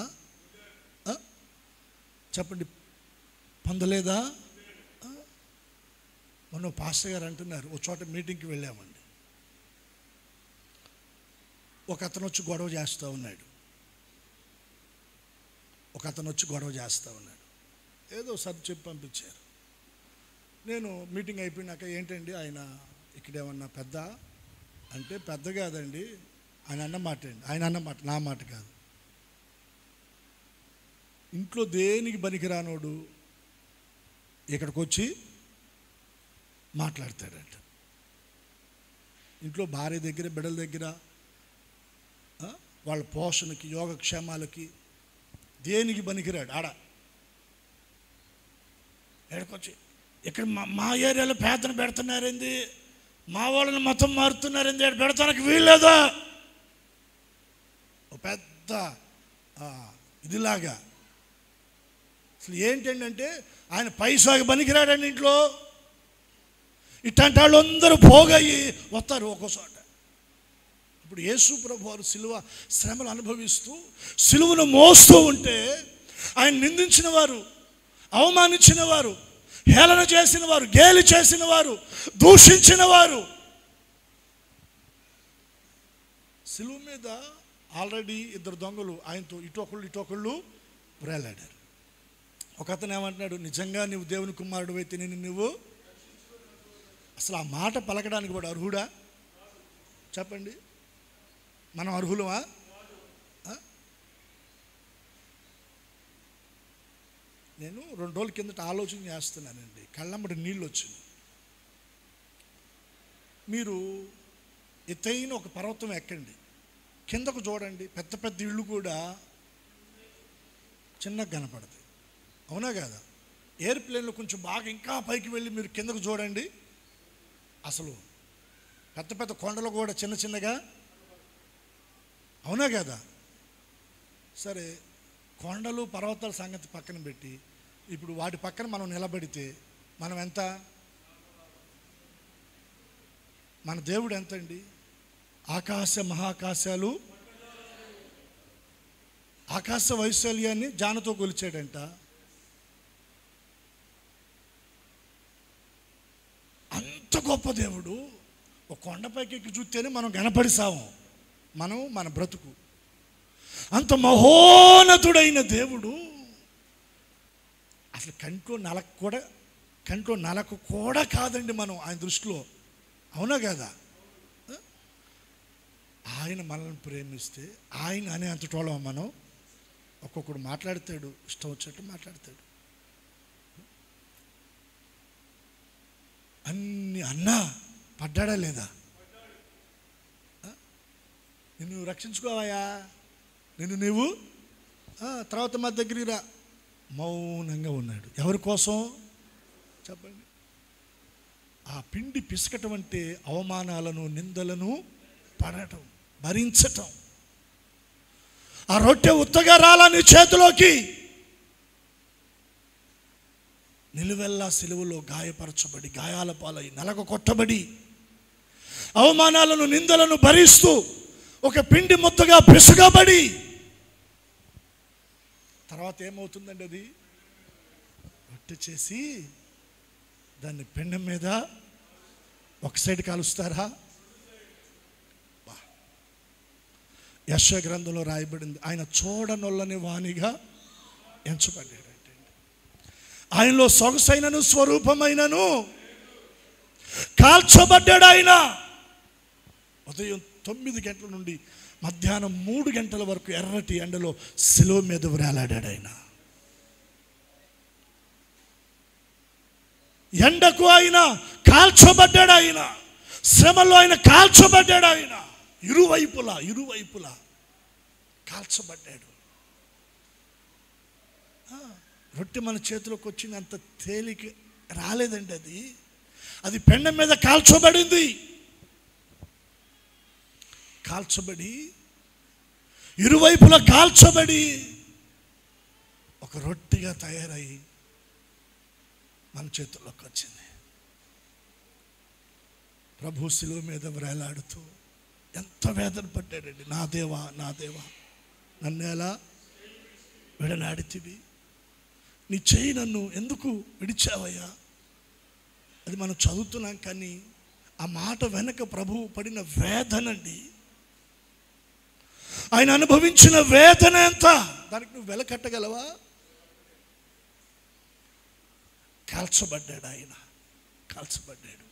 చెప్పండి, పొందలేదా? మొన్న పాస్టర్ గారు అంటున్నారు, ఒక చోట మీటింగ్కి వెళ్ళామండి. ఒక అతను వచ్చి గొడవ చేస్తూ ఉన్నాడు. ఏదో సర్ది చెప్పి పంపించారు. నేను మీటింగ్ అయిపోయినాక ఏంటండి ఆయన ఇక్కడేమన్నా పెద్ద అంటే, పెద్ద కాదండి ఆయన అన్నమాట అండి. ఆయన అన్నమాట, నా మాట కాదు. ఇంట్లో దేనికి పనికిరానోడు ఇక్కడికి వచ్చి మాట్లాడతాడంట. ఇంట్లో భార్య దగ్గర, బిడ్డల దగ్గర, వాళ్ళ పోషణకి, యోగక్షేమాలకి దేనికి పనికిరాడు. ఎక్కడికొచ్చి ఇక్కడ మా ఏరియాలో పేదను పెడుతున్నారేంది, మా వాళ్ళని మొత్తం మారుతున్నారేంది, ఇక్కడ పెడతానికి వీల్లేదా? ఒక పెద్ద ఇదిలాగా. అసలు ఏంటంటే ఆయన పైసాకి పనికిరాడండి. ఇంట్లో ఇట్లాంటి వాళ్ళు అందరూ పోగయ్యి వస్తారు ఒక్కోసాట. ఇప్పుడు యేసు ప్రభు వారు సిలువ శ్రమలు అనుభవిస్తూ సిలువను మోస్తూ ఉంటే ఆయన నిందించిన వారు, అవమానించిన వారు, హేళన చేసిన వారు, గేలి చేసిన వారు, దూషించిన వారు సిలువ మీద ఆల్రెడీ ఇద్దరు దొంగలు ఆయనతో ఇటొకళ్ళు వేలాడారు. ఒక అతను ఏమంటున్నాడు, నిజంగా నీవు దేవుని కుమారుడు అయితే నువ్వు అసలు ఆ మాట పలకడానికి కూడా అర్హుడా చెప్పండి? మనం అర్హులమా? నేను 2 రోజుల కిందట ఆలోచన చేస్తున్నానండి, కళ్ళమ్మటి నీళ్ళు వచ్చింది. మీరు ఎత్తైన ఒక పర్వతం ఎక్కండి, కిందకు చూడండి, పెద్ద పెద్ద ఇళ్ళు కూడా చిన్నగా కనపడతాయి. అవునా కదా? ఎయిర్ప్లేన్లో కొంచెం బాగా ఇంకా పైకి వెళ్ళి మీరు కిందకు చూడండి, అసలు పెద్ద పెద్ద కొండలు కూడా చిన్న చిన్నగా. అవునా కదా? సరే, కొండలు పర్వతాల సంగతి పక్కన పెట్టి ఇప్పుడు వాటి పక్కన మనం నిలబడితే మనం ఎంత, మన దేవుడు ఎంతండి? ఆకాశ మహాకాశాలు, ఆకాశ వైశాల్యాన్ని జానతో కొలిచాడంట. అంత గొప్ప దేవుడు ఒక కొండపైకి ఎక్కి చూస్తేనే మనం కనపడిసాము, మన బ్రతుకు. అంత మహోన్నతుడైన దేవుడు అసలు కంట్లో నలకు కూడా కాదండి మనం ఆయన దృష్టిలో. అవునా కదా? ఆయన మనల్ని ప్రేమిస్తే ఆయన అనే అంతటోళం మనం. ఒక్కొక్కడు మాట్లాడతాడు, ఇష్టం వచ్చేట్టు మాట్లాడతాడు. అన్ని అన్నా పడ్డాడా లేదా? నిన్ను రక్షించుకోవాయా, నీవు తర్వాత మా దగ్గరికి రా. మౌనంగా ఉన్నాడు. ఎవరి కోసం చెప్పండి? ఆ పిండి పిసకటం అంటే అవమానాలను, నిందలను పడటం, భరించటం. ఆ రొట్టె ఉత్తగా రాలా నీ చేతిలోకి, నిలువెల్లా సిలువలో గాయపరచబడి, గాయాల పాలై, నలగ కొట్టబడి, అవమానాలను, నిందలను భరిస్తూ ఒక పిండి ముద్దగా పిసగబడి, తర్వాత ఏమవుతుందండి? అది రొట్టె చేసి దాన్ని పెండం మీద ఒక సైడ్ కాలుస్తారా? యెషయా గ్రంథంలో రాయబడింది, ఆయన చూడనొల్లని వాణిగా ఎంచబడ్డాడు. ఆయనలో సొగసైనను స్వరూపమైనను కాల్చబడ్డాడు. ఆయన ఉదయం 9 గంటల నుండి మధ్యాహ్నం 3 గంటల వరకు ఎర్రటి ఎండలో శిలువ మీద వేలాడాడు. ఆయన ఎండకు ఆయన కాల్చబడ్డాడు, ఆయన శ్రమలో ఆయన కాల్చబడ్డాడు, ఆయన ఇరువైపులా కాల్చబడ్డాడు. రొట్టె మన చేతిలోకి వచ్చింది, అంత తేలిక రాలేదండి. అది పెండ మీద కాల్చబడింది. కాల్చబడి ఇరువైపులా కాల్చబడి ఒక రొట్టెగా తయారై మన చేతుల్లోకి వచ్చింది. ప్రభు శిలువ మీద వేలాడుతూ ఎంత వేదన పడ్డాడండి. నా దేవా నన్ను ఎలా విడనాడితివి, నీ చెయ్యి నన్ను ఎందుకు విడిచావయ్యా. అది మనం చదువుతున్నాం, కానీ ఆ మాట వెనక ప్రభు పడిన వేదనండి, ఆయన అనుభవించిన వేదన ఎంత, దానికి నువ్వు వెల కట్టగలవా? కాల్చబడ్డాడు, ఆయన కాల్చబడ్డాడు.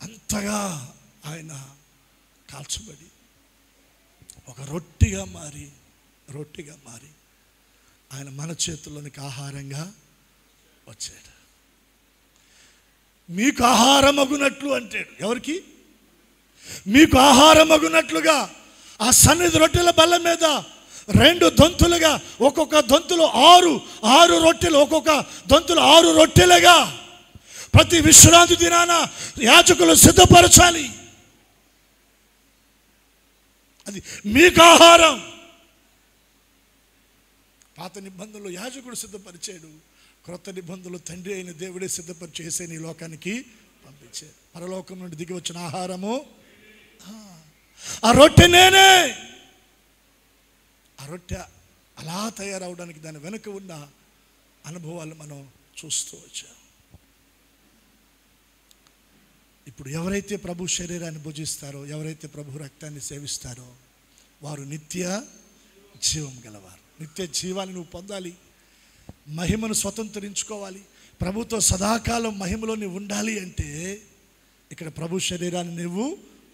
అంతగా ఆయన కాల్చబడి ఒక రొట్టెగా మారి ఆయన మన చేతుల్లోనికి ఆహారంగా వచ్చాడు. మీకు ఆహారమగునట్లు అంటాడు. ఎవరికి? మీకు ఆహారమగునట్లుగా ఆ సన్నిధి రొట్టెల బల్ల మీద 2 దొంతులుగా, ఒక్కొక్క దొంతులు 6 రొట్టెలు, ఒక్కొక్క దొంతులు 6 రొట్టెలుగా ప్రతి విశ్రాంతి దినాన యాజకులు సిద్ధపరచాలి. అది మీకు ఆహారం. పాత నిబంధనలు యాజకుడు సిద్ధపరిచాడు, క్రొత్త నిబంధనలు తండ్రి అయిన దేవుడే సిద్ధపరిచి యేసుని ఈ లోకానికి పంపించాడు. పరలోకం నుండి దిగి వచ్చిన ఆహారము ఆ రొట్టె నేనే. ఆ రొట్టె అలా తయారవడానికి దాని వెనుక ఉన్న అనుభవాలు మనం చూస్తూ వచ్చాం. ఇప్పుడు ఎవరైతే ప్రభు శరీరాన్ని భుజిస్తారో, ఎవరైతే ప్రభు రక్తాన్ని సేవిస్తారో వారు నిత్య జీవం గలవారు. నిత్య జీవాన్ని నువ్వు పొందాలి, మహిమను స్వతంత్రించుకోవాలి, ప్రభుతో సదాకాలం మహిమలో నువ్వు ఉండాలి అంటే ఇక్కడ ప్రభు శరీరాన్ని నువ్వు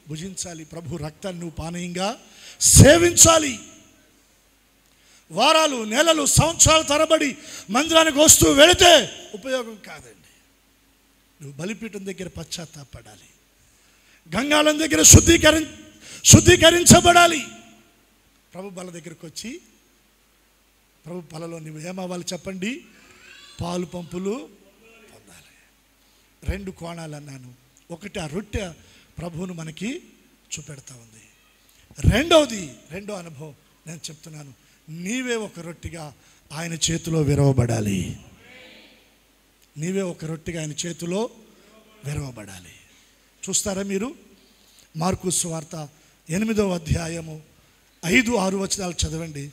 భుజించాలి, ప్రభు రక్తాన్ని నువ్వు పానీయంగా సేవించాలి. వారాలు, నెలలు, సంవత్సరాల తరబడి మందిరానికి వస్తూ వెళితే ఉపయోగం కాదండి. నువ్వు బలిపీఠం దగ్గర పశ్చాత్తాపడాలి, గంగాళం దగ్గర శుద్ధీకరించబడాలి. ప్రభు బల దగ్గరకు వచ్చి ప్రభు బలలో నువ్వు ఏమవ్వాలి చెప్పండి? పాలు పంపులు పొందాలి. 2 కోణాలు అన్నాను. ఒకటి ఆ రొట్టె ప్రభువును మనకి చూపెడతా ఉంది. రెండో అనుభవం నేను చెప్తున్నాను, నీవే ఒక రొట్టెగా ఆయన చేతిలో విరవబడాలి. నీవే ఒక రొట్టెగా ఆయన చేతిలో విరవబడాలి. చూస్తారా మీరు? మార్కు సువార్త 8వ అధ్యాయము 5-6 వచనాలు చదవండి.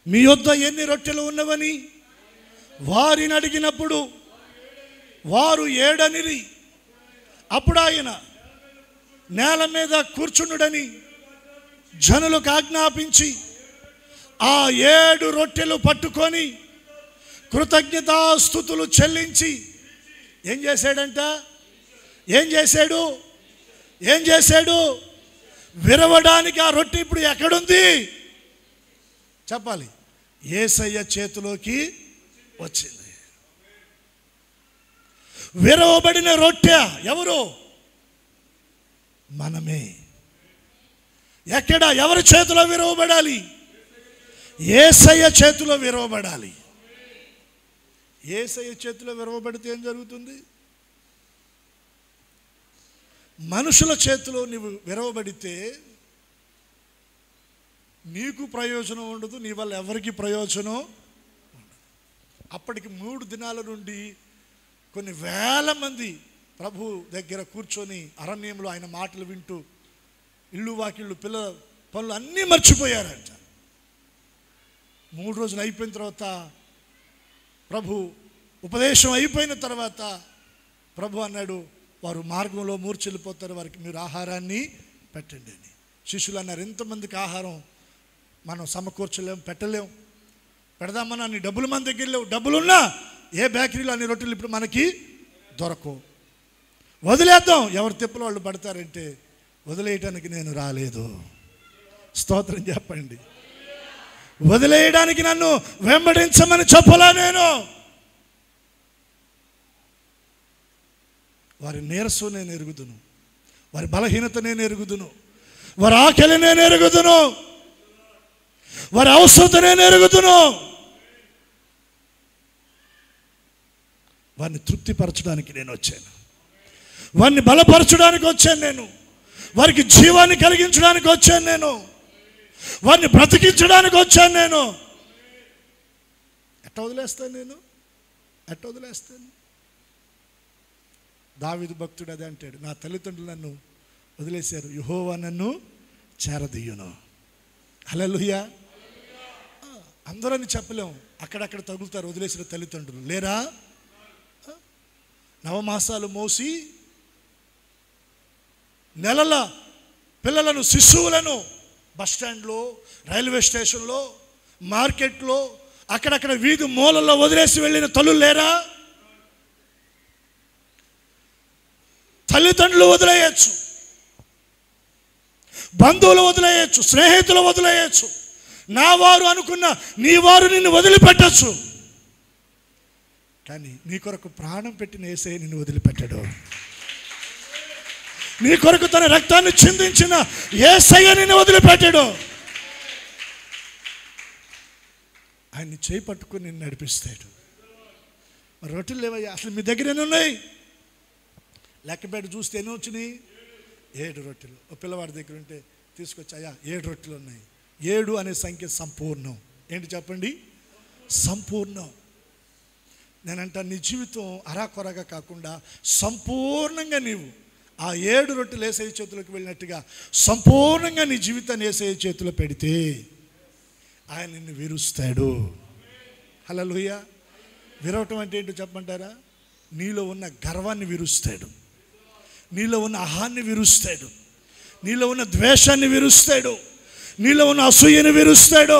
మీ యొద్ద ఎన్ని రొట్టెలు ఉన్నవని వారిని అడిగినప్పుడు వారు 7 అనిరి. అప్పుడు ఆయన నేల మీద కూర్చుండుడని జనులకు ఆజ్ఞాపించి ఆ 7 రొట్టెలు పట్టుకొని కృతజ్ఞతాస్తుతులు చెల్లించి ఏం చేశాడంట? ఏం చేశాడు? విరవడానికి ఆ రొట్టె ఇప్పుడు ఎక్కడుంది చెప్పాలి? యేసయ్య చేతిలోకి వచ్చింది. విరవబడిన రొట్టె ఎవరు? మనమే. ఎక్కడ? ఎవరి చేతిలో విరవబడాలి? యేసయ్య చేతిలో విరవబడాలి. యేసయ్య చేతిలో విరవబడితే ఏం జరుగుతుంది? మనుషుల చేతిలో నువ్వు విరవబడితే నీకు ప్రయోజనం ఉండదు, నీ వల్ల ఎవరికి ప్రయోజనం ఉండదు. అప్పటికి 3 దినాల నుండి కొన్ని వేల మంది ప్రభు దగ్గర కూర్చొని అరణ్యంలో ఆయన మాటలు వింటూ ఇల్లు వాకిళ్ళు పిల్లల పనులు అన్నీ మర్చిపోయారంట. 3 రోజులు అయిపోయిన తర్వాత ప్రభు ఉపదేశం అయిపోయిన తర్వాత ప్రభు అన్నాడు, వారు మార్గంలో మూర్చెళ్ళిపోతారు, వారికి మీరు ఆహారాన్ని పెట్టండి అని. శిష్యులు అన్నారు, ఎంతమందికి ఆహారం మనం సమకూర్చలేం, పెట్టలేం, పెడదామని అన్ని డబ్బులు మన దగ్గర లేవు, డబ్బులున్నా ఏ బేకరీలో అన్ని రొట్టెలు ఇప్పుడు మనకి దొరకవు, వదిలేద్దాం, ఎవరి తిప్పలు వాళ్ళు పడతారంటే వదిలేయటానికి నేను రాలేదు. స్తోత్రం చెప్పండి. వదిలేయడానికి నన్ను వెంబడించమని చెప్పలా నేను. వారి నీరసం నేను ఎరుగుదును, వారి బలహీనత నేను ఎరుగుదును, వారి ఆకలి నేను ఎరుగుదును, వారి అవసరత నేను ఎరుగుదును. వారిని తృప్తిపరచడానికి నేను వచ్చాను, వారిని బలపరచడానికి వచ్చాను నేను, వారికి జీవాన్ని కలిగించడానికి వచ్చాను నేను, వారిని బ్రతికించడానికి వచ్చాను నేను. ఎట్ట వదిలేస్తాను? దావీదు భక్తుడు అదే అంటాడు, నా తల్లిదండ్రులు నన్ను వదిలేశారు, యెహోవా నన్ను చేరదీయును. హల్లెలూయా. అందరని చెప్పలేము, అక్కడక్కడ తగులుతారు వదిలేసిన తల్లిదండ్రులు లేరా? నవమాసాలు మోసి నెలల పిల్లలను, శిశువులను బస్టాండ్లో, రైల్వే స్టేషన్లో, మార్కెట్లో, అక్కడక్కడ వీధి మూలల్లో వదిలేసి వెళ్ళిన తల్లులు లేరా? తల్లిదండ్రులు వదిలేయచ్చు, బంధువులు వదిలేయచ్చు, స్నేహితులు వదిలేయచ్చు, నా వారు అనుకున్న నీ వారు నిన్ను వదిలిపెట్టచ్చు. కానీ నీ కొరకు ప్రాణం పెట్టిన యేసయ్య నిన్ను వదిలిపెట్టాడు. నీ కొరకు తన రక్తాన్ని చిందించిన యేసయ్య నిన్ను వదిలిపెట్టాడు. ఆయన్ని చేయి పట్టుకుని నిన్ను నడిపిస్తాడు. మరి రొట్టెలు లేవయ్యా, అసలు మీ దగ్గర ఎన్ని ఉన్నాయి? లెక్కపెట్టి చూస్తే ఎన్ని వచ్చినాయి? 7 రొట్టెలు. ఒక పిల్లవాడి దగ్గర ఉంటే తీసుకొచ్చాయా 7 రొట్టెలు ఉన్నాయి. 7 అనే సంఖ్య సంపూర్ణం. ఏంటి చెప్పండి? సంపూర్ణం. నేనంట నీ జీవితం అరాకొరగా కాకుండా సంపూర్ణంగా నీవు ఆ 7 రొట్టెలు యేసయ్య చేతులకు వెళ్ళినట్టుగా సంపూర్ణంగా నీ జీవితాన్ని యేసయ్య చేతిలో పెడితే ఆయన నిన్ను విరుస్తాడు. హల్లెలూయా. విరవటం అంటే ఏంటో చెప్పమంటారా? నీలో ఉన్న గర్వాన్ని విరుస్తాడు, నీలో ఉన్న అహాన్ని విరుస్తాడు, నీలో ఉన్న ద్వేషాన్ని విరుస్తాడు, నీలో ఉన్న అసూయని విరుస్తాడు,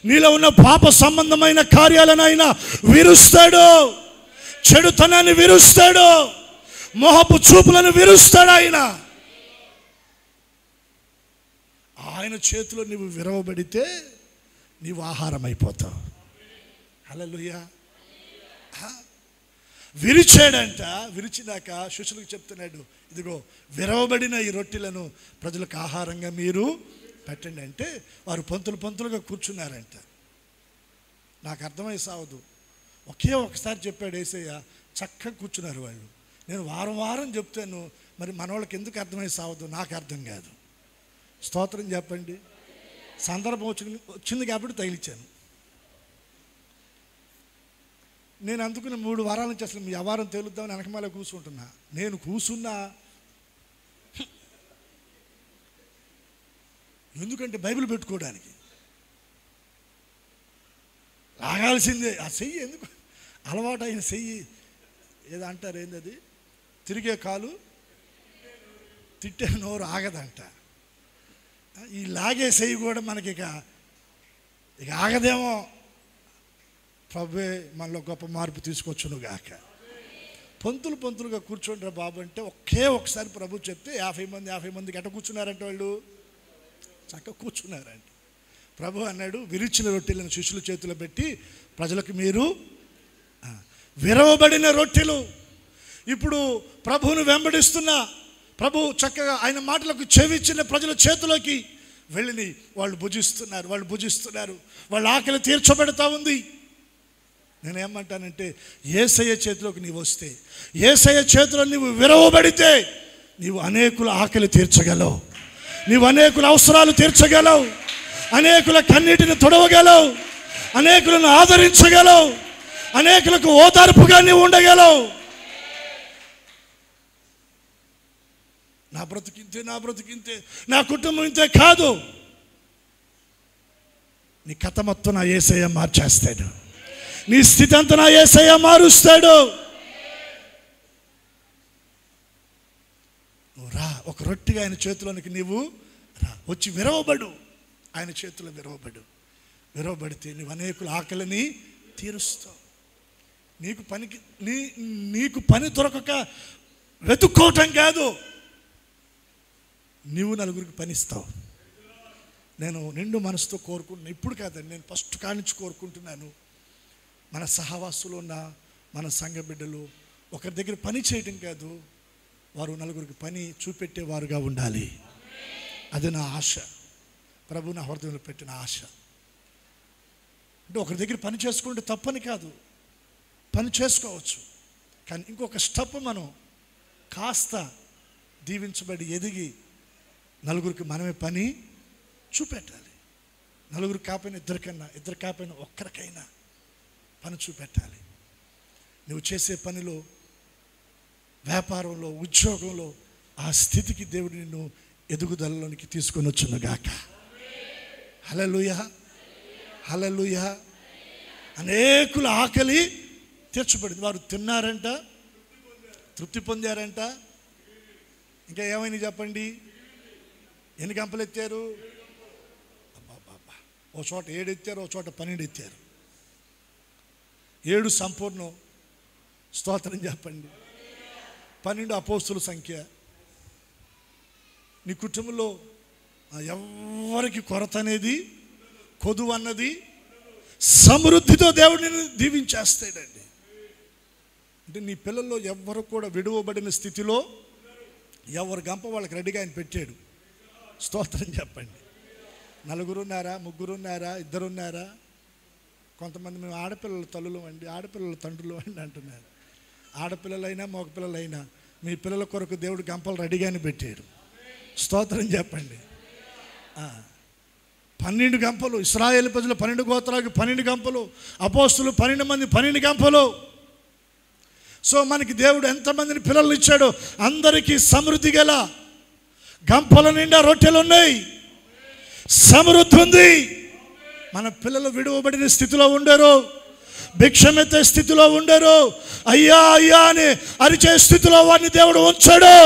నీలో ఉన్న పాప సంబంధమైన కార్యాలనైనా విరుస్తాడు, చెడుతనాన్ని విరుస్తాడు, మోహపు చూపులను విరుస్తాడు. ఆయన చేతిలో నీవు విరవబడితే నీవు ఆహారం అయిపోతావు. హల్లెలూయా. విరిచాడంట. విరిచినాక శిష్యులకు చెప్తున్నాడు, ఇదిగో విరవబడిన ఈ రొట్టెలను ప్రజలకు ఆహారంగా మీరు పెట్టండి అంటే వారు పంతులుగా కూర్చున్నారంట. నాకు అర్థమై సావదు. ఒకసారి చెప్పాడు యేసయ్య, చక్కగా కూర్చున్నారు వాళ్ళు. నేను వారం చెప్తాను, మరి మనోళ్ళకి ఎందుకు అర్థమై సావదు? నాకు అర్థం కాదు. స్తోత్రం చెప్పండి. సందర్భం వచ్చింది కాబట్టి తగిలిచ్చాను. నేను అందుకుని 3 వారాల నుంచి అసలు మీ వ్యవహారం తేలుద్దామని వెనకమాల కూర్చుంటున్నా. నేను కూర్చున్నా ఎందుకంటే బైబిల్ పెట్టుకోవడానికి లాగాల్సిందే. ఆ చెయ్యి ఎందుకు అలవాటు అయిన చెయ్యి ఏదో అంటారు, ఏంది అది? తిరిగే కాలు తిట్టే నోరు ఆగదంట. ఈ లాగే చెయ్యి కూడా మనకి ఇక ఆగదేమో. ప్రభువే మనలో గొప్ప మార్పు తీసుకొచ్చును గాక. పంతులుగా కూర్చోండిరా బాబు అంటే ఒకసారి ప్రభు చెప్తే 50 మందికి ఎట్ట కూర్చున్నారంటే వాళ్ళు చక్కగా కూర్చున్నారంట. ప్రభు అన్నాడు, విరిచిన రొట్టెలను శిష్యుల చేతిలో పెట్టి ప్రజలకు మీరు విరవబడిన రొట్టెలు. ఇప్పుడు ప్రభువును వెంబడిస్తున్న ప్రభు చక్కగా ఆయన మాటలకు చెవిచ్చిన ప్రజల చేతిలోకి వెళ్ళి వాళ్ళు భుజిస్తున్నారు. వాళ్ళ ఆకలి తీర్చబెడతా ఉంది. నేనేమంటానంటే యేసయ్య చేతిలోకి నీవు వస్తే, యేసయ్య చేతిలో నీవు విరవబడితే నీవు అనేకుల ఆకలి తీర్చగలవు, నీవు అనేకుల అవసరాలు తీర్చగలవు, అనేకుల కన్నీటిని తొడవగలవు, అనేకులను ఆదరించగలవు, అనేకులకు ఓదార్పుగా నీవు ఉండగలవు. నా బ్రతుకింతే, నా కుటుంబం ఇంతే కాదు. నీ కథ మొత్తం నా యేసయ్య మార్చేస్తాడు. నీ స్థితి అంతా నా యేసయ్య మారుస్తాడు. నువ్వు రా, ఒక రొట్టెగా ఆయన చేతిలోనికి నీవు రా, వచ్చి విరవబడు. ఆయన చేతిలో విరవబడితే నీవు అనేకుల ఆకలిని తీరుస్తావు. నీకు పని దొరకక వెతుక్కోవటం కాదు, నీవు నలుగురికి పనిస్తావు. నేను నిండు మనసుతో కోరుకుంటున్నాను. ఇప్పుడు కాదండి, నేను ఫస్ట్ కానించి కోరుకుంటున్నాను. మన సహవాసులు ఉన్న మన సంఘ బిడ్డలు ఒకరి దగ్గర పని చేయడం కాదు, వారు నలుగురికి పని చూపెట్టేవారుగా ఉండాలి. అది నా ఆశ, ప్రభు నా హృదయంలో పెట్టిన ఆశ. అంటే ఒకరి దగ్గర పని చేసుకుంటే తప్పని కాదు, పని చేసుకోవచ్చు. కానీ ఇంకొక స్టెప్ మనం కాస్త దీవించబడి ఎదిగి నలుగురికి మనమే పని చూపెట్టాలి. నలుగురు కాకపోయినా ఇద్దరు కాకపోయినా ఒక్కరికైనా పని చూపెట్టాలి. నువ్వు చేసే పనిలో, వ్యాపారంలో, ఉద్యోగంలో ఆ స్థితికి దేవుడు నిన్ను ఎదుగుదలలోనికి తీసుకొని వచ్చునుగాక. హల్లెలూయా, హల్లెలూయా. అనేకుల ఆకలి తీర్చబడింది. వారు తిన్నారంట, తృప్తి పొందారంట. ఇంకా ఏమైనా చెప్పండి? ఎన్ని గంపలు ఎత్తారు? అబ్బాబ్బా, ఓ చోట 7 ఎత్తారు, ఓ చోట 12 ఎత్తారు. 7 సంపూర్ణం. స్తోత్రం చెప్పండి. 12 అపోస్తుల సంఖ్య. నీ కుటుంబంలో ఎవరికి కొరత అనేది, కొదువు అన్నది, సమృద్ధితో దేవుడు నిన్ను దీవించేస్తాడండి. అంటే నీ పిల్లల్లో ఎవ్వరు కూడా విడువబడిన స్థితిలో ఎవరు గంప వాళ్ళకి రెడీగా ఆయన పెట్టాడు. స్తోత్రం చెప్పండి. 4 ఉన్నారా, 3 ఉన్నారా, 2 ఉన్నారా? కొంతమంది మేము ఆడపిల్లల తల్లులు అండి, ఆడపిల్లల తండ్రులు అండి అంటున్నారు. ఆడపిల్లలైనా మగపిల్లలైనా మీ పిల్లల కొరకు దేవుడు గంపలు రెడీగానే పెట్టాడు. స్తోత్రం చెప్పండి. 12 గంపలు. ఇశ్రాయేలు ప్రజలు 12 గోత్రాలకు 12 గంపలు, అపోస్తులు 12 మంది 12 గంపలు. సో మనకి దేవుడు ఎంతమందిని పిల్లలు ఇచ్చాడో అందరికీ సమృద్ధి గల గంపల నిండా రొట్టెలు ఉన్నాయి, సమృద్ధి ఉంది. మన పిల్లలు విడువబడిన స్థితిలో ఉండరు, భిక్షమెత్తే స్థితిలో ఉండరు, అయ్యా అయ్యా అని అరిచే స్థితిలో వారిని దేవుడు ఉంచాడు.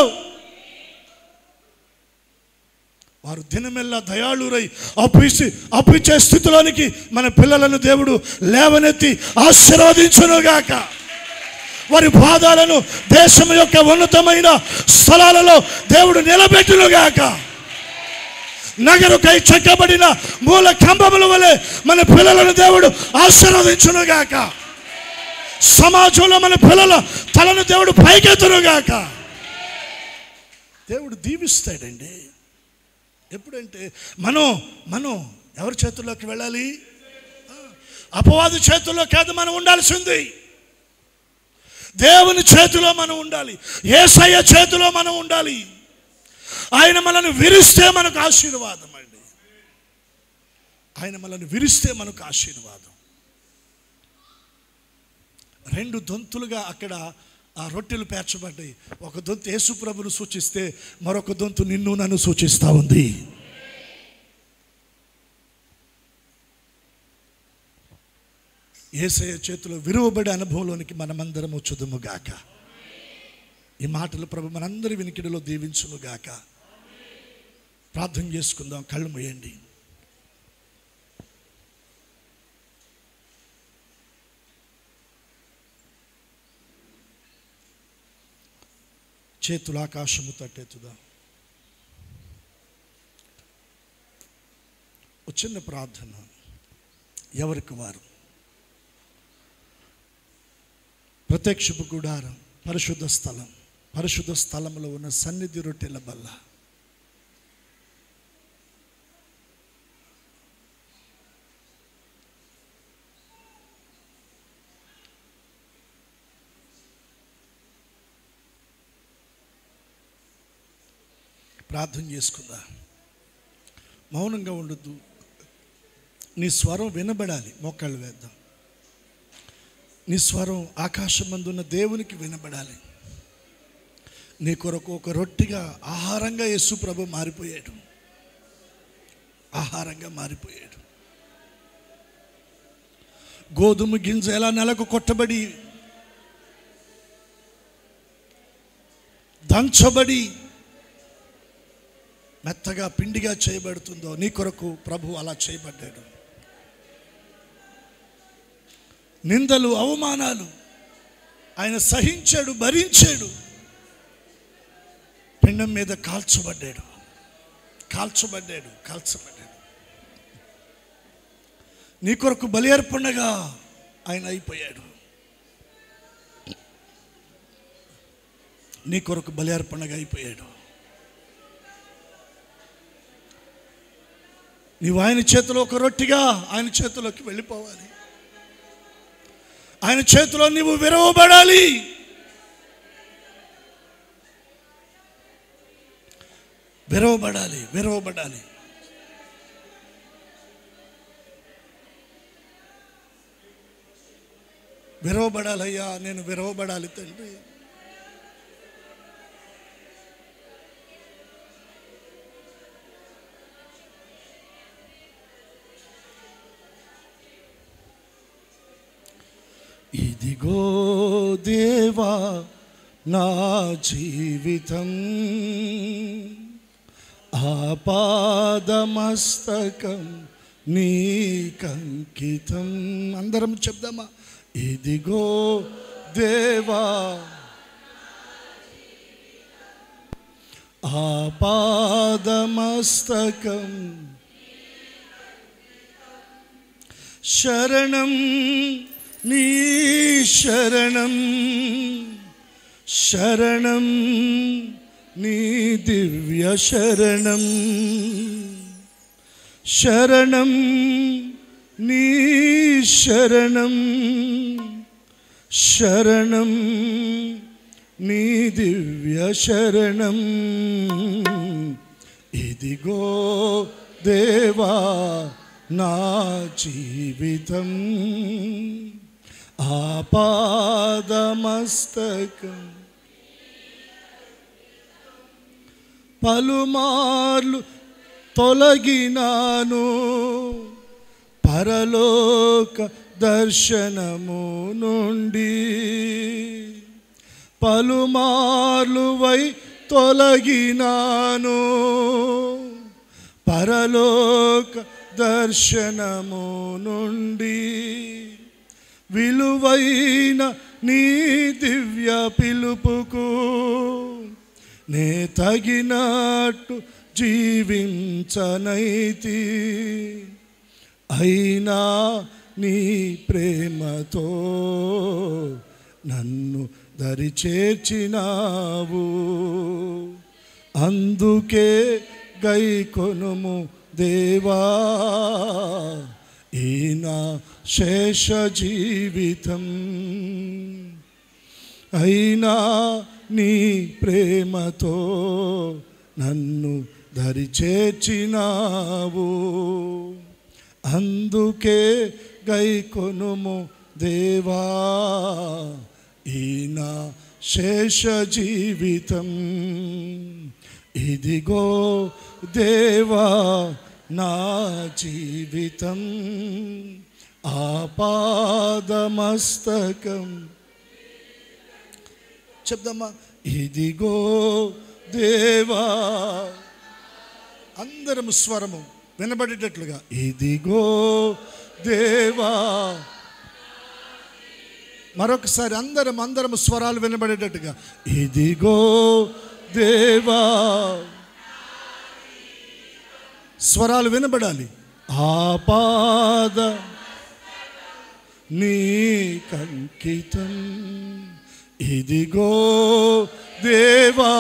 వారు దినమెల్లా దయాళురై అప్పిచ్చే స్థితిలోనికి మన పిల్లలను దేవుడు లేవనెత్తి ఆశీర్వదించునుగాక. వారి పాదాలను దేశం యొక్క ఉన్నతమైన స్థలాలలో దేవుడు నిలబెట్టునుగాక. నగరుకై చెక్కబడిన మూల కంబముల వలె మన పిల్లలను దేవుడు ఆశీర్వదించునుగాక. సమాజంలో మన పిల్లల తలను దేవుడు పైకెత్తునుగాక. దేవుడు దీవిస్తాడండి. ఎప్పుడంటే మనం ఎవరి చేతుల్లోకి వెళ్ళాలి? అపవాది చేతుల్లో కాదు మనం ఉండాల్సింది, దేవుని చేతిలో మనం ఉండాలి, యేసయ్య చేతిలో మనం ఉండాలి. ఆయన మనల్ని విరిస్తే మనకు ఆశీర్వాదం అండి. ఆయన మనల్ని విరిస్తే మనకు ఆశీర్వాదం. 2 దొంతులుగా అక్కడ ఆ రొట్టెలు పేర్చబడ్డాయి. ఒక దొంతు యేసు ప్రభువును సూచిస్తే, మరొక దొంతు నిన్ను నన్ను సూచిస్తూ ఉంది. యేసయ్య చేతిలో విరువబడే అనుభవంలోనికి మనమందరం వచ్చుదుముగాక. ఈ మాటలు ప్రభు మనందరి వినికిడిలో దీవించునుగాక. ప్రార్థన చేసుకుందాం. కళ్ళు మూయండి. చేతులు ఆకాశము తట్టెత్తుదాం. ఒక చిన్న ప్రార్థన. ఎవరికి వారు ప్రత్యక్షపు గుడారం, పరిశుద్ధ స్థలంలో ఉన్న సన్నిధి రొట్టెల బల్ల, ప్రార్థన చేసుకుందా. మౌనంగా ఉండొద్దు. నీ స్వరం వినబడాలి. మోకాళ్ళు వేద్దాం. నీ స్వరం ఆకాశమందున్న దేవునికి వినబడాలి. నీ కొరకు ఒక రొట్టెగా, ఆహారంగా యేసు ప్రభు మారిపోయాడు. ఆహారంగా మారిపోయాడు. గోధుమ గింజ ఎలా నెలకు కొట్టబడి, దంచబడి మెత్తగా పిండిగా చేయబడుతుందో, నీ కొరకు ప్రభు అలా చేయబడ్డాడు. నిందలు, అవమానాలు ఆయన సహించాడు, భరించాడు. పిండం మీద కాల్చబడ్డాడు. నీ కొరకు బలి అర్పణగా ఆయన అయిపోయాడు. నీ కొరకు బలి అర్పణగా అయిపోయాడు. నీవు ఆయన చేతిలో ఒక రొట్టిగా ఆయన చేతిలోకి వెళ్ళిపోవాలి. ఆయన చేతిలో నీవు విరవబడాలి. విరవబడాలి, విరవబడాలి. విరవబడాలయ్యా, నేను విరవబడాలి తండ్రి. ఇదిగో దేవా నా జీవితం, ఆపాదమస్తకం నీకంకితం. అందరం చెప్దామా? ఇదిగో దేవా ఆపాదమస్తకం, శరణం నీ శరణం, శరణం నీ దివ్య శరణం, శరణం నీ శరణం, శరణం నీ దివ్య శరణం. ఇదిగో దేవా నా జీవితం, ఆపాదమస్తకం. పలుమార్లు తొలగినాను పరలోక దర్శనము నుండి, పలుమార్లు వై తొలగినాను పరలోక దర్శనము నుండి. విలువైన నీ దివ్య పిలుపుకు నే తగినట్టు జీవించనైతి, అయినా నీ ప్రేమతో నన్ను దరిచేర్చినావు. అందుకే గైకొనుము దేవా ఈ నా శేష జీవితం, అయినా నీ ప్రేమతో నన్ను దరిచేర్చినావు. అందుకే గైకొనుము దేవా ఈ నా శేష జీవితం. ఇదిగో దేవా నా జీవితం, ఆపాదమస్తకం. చెప్దామా? ఇదిగో దేవా, అందరం స్వరము వినబడేటట్లుగా, ఇదిగో దేవా. మరొకసారి అందరం స్వరాలు వినబడేటట్టుగా, ఇదిగో దేవా. స్వరాలు వినబడాలి. ఆపాద నీకంకితం, ఇదిగో దేవా.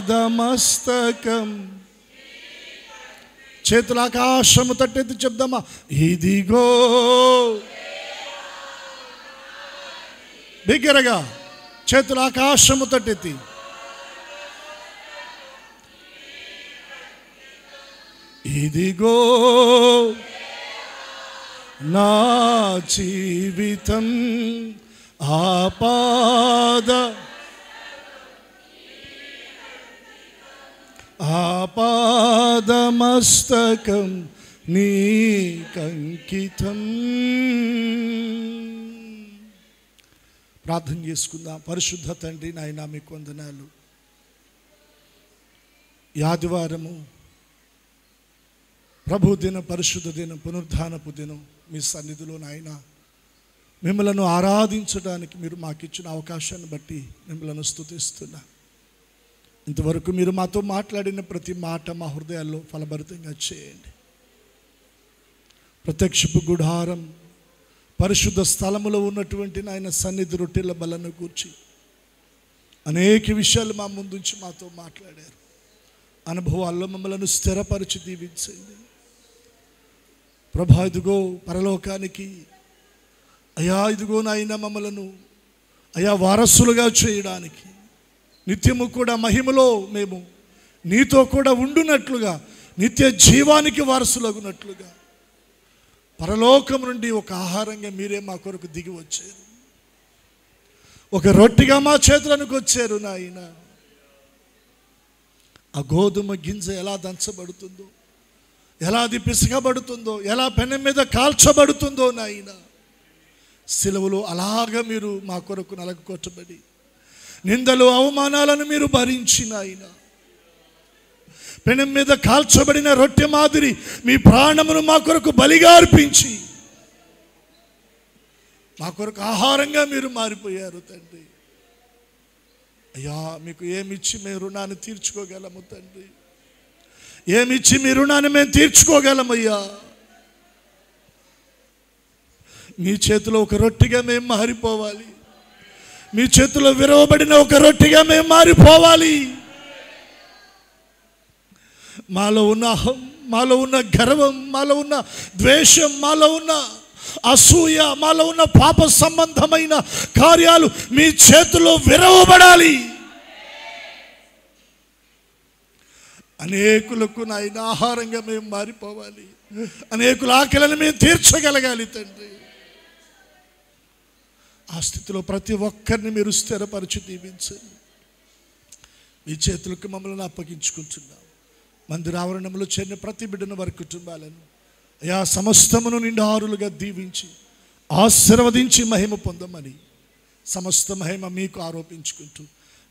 ఆపాదమస్తకం. చేతుల ఆకాశము తట్టెత్తి చెప్దామా? ఇదిగో. బిగ్గరగా చేతుల ఆకాశము తట్టెత్తి, ఇదిగో నా జీవితం, ఆపాదమస్తకం నీకంకితం. ప్రార్థన చేసుకుందాం. పరిశుద్ధ తండ్రి నాయనా, మీకు వందనాలు. ఈ ఆదివారము ప్రభు దినం, పరిశుద్ధ దినం, పునరుద్ధానపు దినం మీ సన్నిధిలో నాయన మిమ్మలను ఆరాధించడానికి మీరు మాకు ఇచ్చిన అవకాశాన్ని బట్టి మిమ్మలను స్తుతిస్తున్నా. ఇంతవరకు మీరు మాతో మాట్లాడిన ప్రతి మాట మా హృదయాల్లో ఫలభరితంగా చేయండి. ప్రత్యక్షపు గుడారం పరిశుద్ధ స్థలములో ఉన్నటువంటి నాయన సన్నిధి రొట్టెల బలను కూర్చి అనేక విషయాలు మా ముందుంచి మాతో మాట్లాడారు. అనుభవాల్లో మమ్మలను స్థిరపరిచి దీవించండి ప్రభా. ఇదిగో పరలోకానికి అయా, ఇదిగో నాయన మమ్మలను అయా వారసులుగా చేయడానికి, నిత్యము కూడా మహిమలో మేము నీతో కూడా ఉండునట్లుగా, నిత్య జీవానికి వారసులగునట్లుగా పరలోకం నుండి ఒక ఆహారంగా మీరే మా కొరకు దిగి వచ్చారు. ఒక రొట్టెగా మా చేతులకు వచ్చారు నాయన. ఆ గోధుమ గింజ ఎలా దంచబడుతుందో, ఎలా అది పిసకబడుతుందో, ఎలా పెనం మీద కాల్చబడుతుందో నాయన, సిలువలో అలాగా మీరు మా కొరకు నలగొట్టబడి నిందలు అవమానాలను మీరు భరించిన ఆయన, పెనం మీద కాల్చబడిన రొట్టె మాదిరి మీ ప్రాణమును మా కొరకు బలిగా అర్పించి మా కొరకు ఆహారంగా మీరు మారిపోయారు తండ్రి. అయ్యా, మీకు ఏమిచ్చి మేము రుణాన్ని తీర్చుకోగలము తండ్రి? ఏమిచ్చి మీ రుణాన్ని మేము తీర్చుకోగలమయ్యా? మీ చేతిలో ఒక రొట్టెగా మేము మారిపోవాలి. మీ చేతిలో విరవబడిన ఒక రొట్టెగా మేము మారిపోవాలి. మాలో ఉన్న అహం, మాలో ఉన్న గర్వం, మాలో ఉన్న ద్వేషం, మాలో ఉన్న అసూయ, మాలో ఉన్న పాప సంబంధమైన కార్యాలు మీ చేతిలో విరవబడాలి. అనేకులకు నాయన ఆహారంగా మేము మారిపోవాలి. అనేకుల ఆకలిని మేము తీర్చగలగాలి తండ్రి. ఆ స్థితిలో ప్రతి ఒక్కరిని మీరు స్థిరపరిచి దీవించండి. మీ చేతులకు మమ్మల్ని అప్పగించుకుంటున్నాం. మందిర ఆవరణంలో చేరిన ప్రతి బిడ్డను, వారి కుటుంబాలను అయా సమస్తమును నిండారులుగా దీవించి ఆశీర్వదించి మహిమ పొందమని సమస్త మహిమ మీకు ఆరోపించుకుంటూ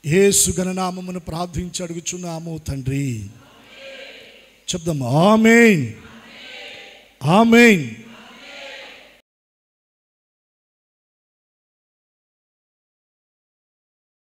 యేసు ఘననామమును ప్రార్థించి అడుగుచున్నాము తండ్రి. చెప్దాం ఆమేన్, ఆమేన్.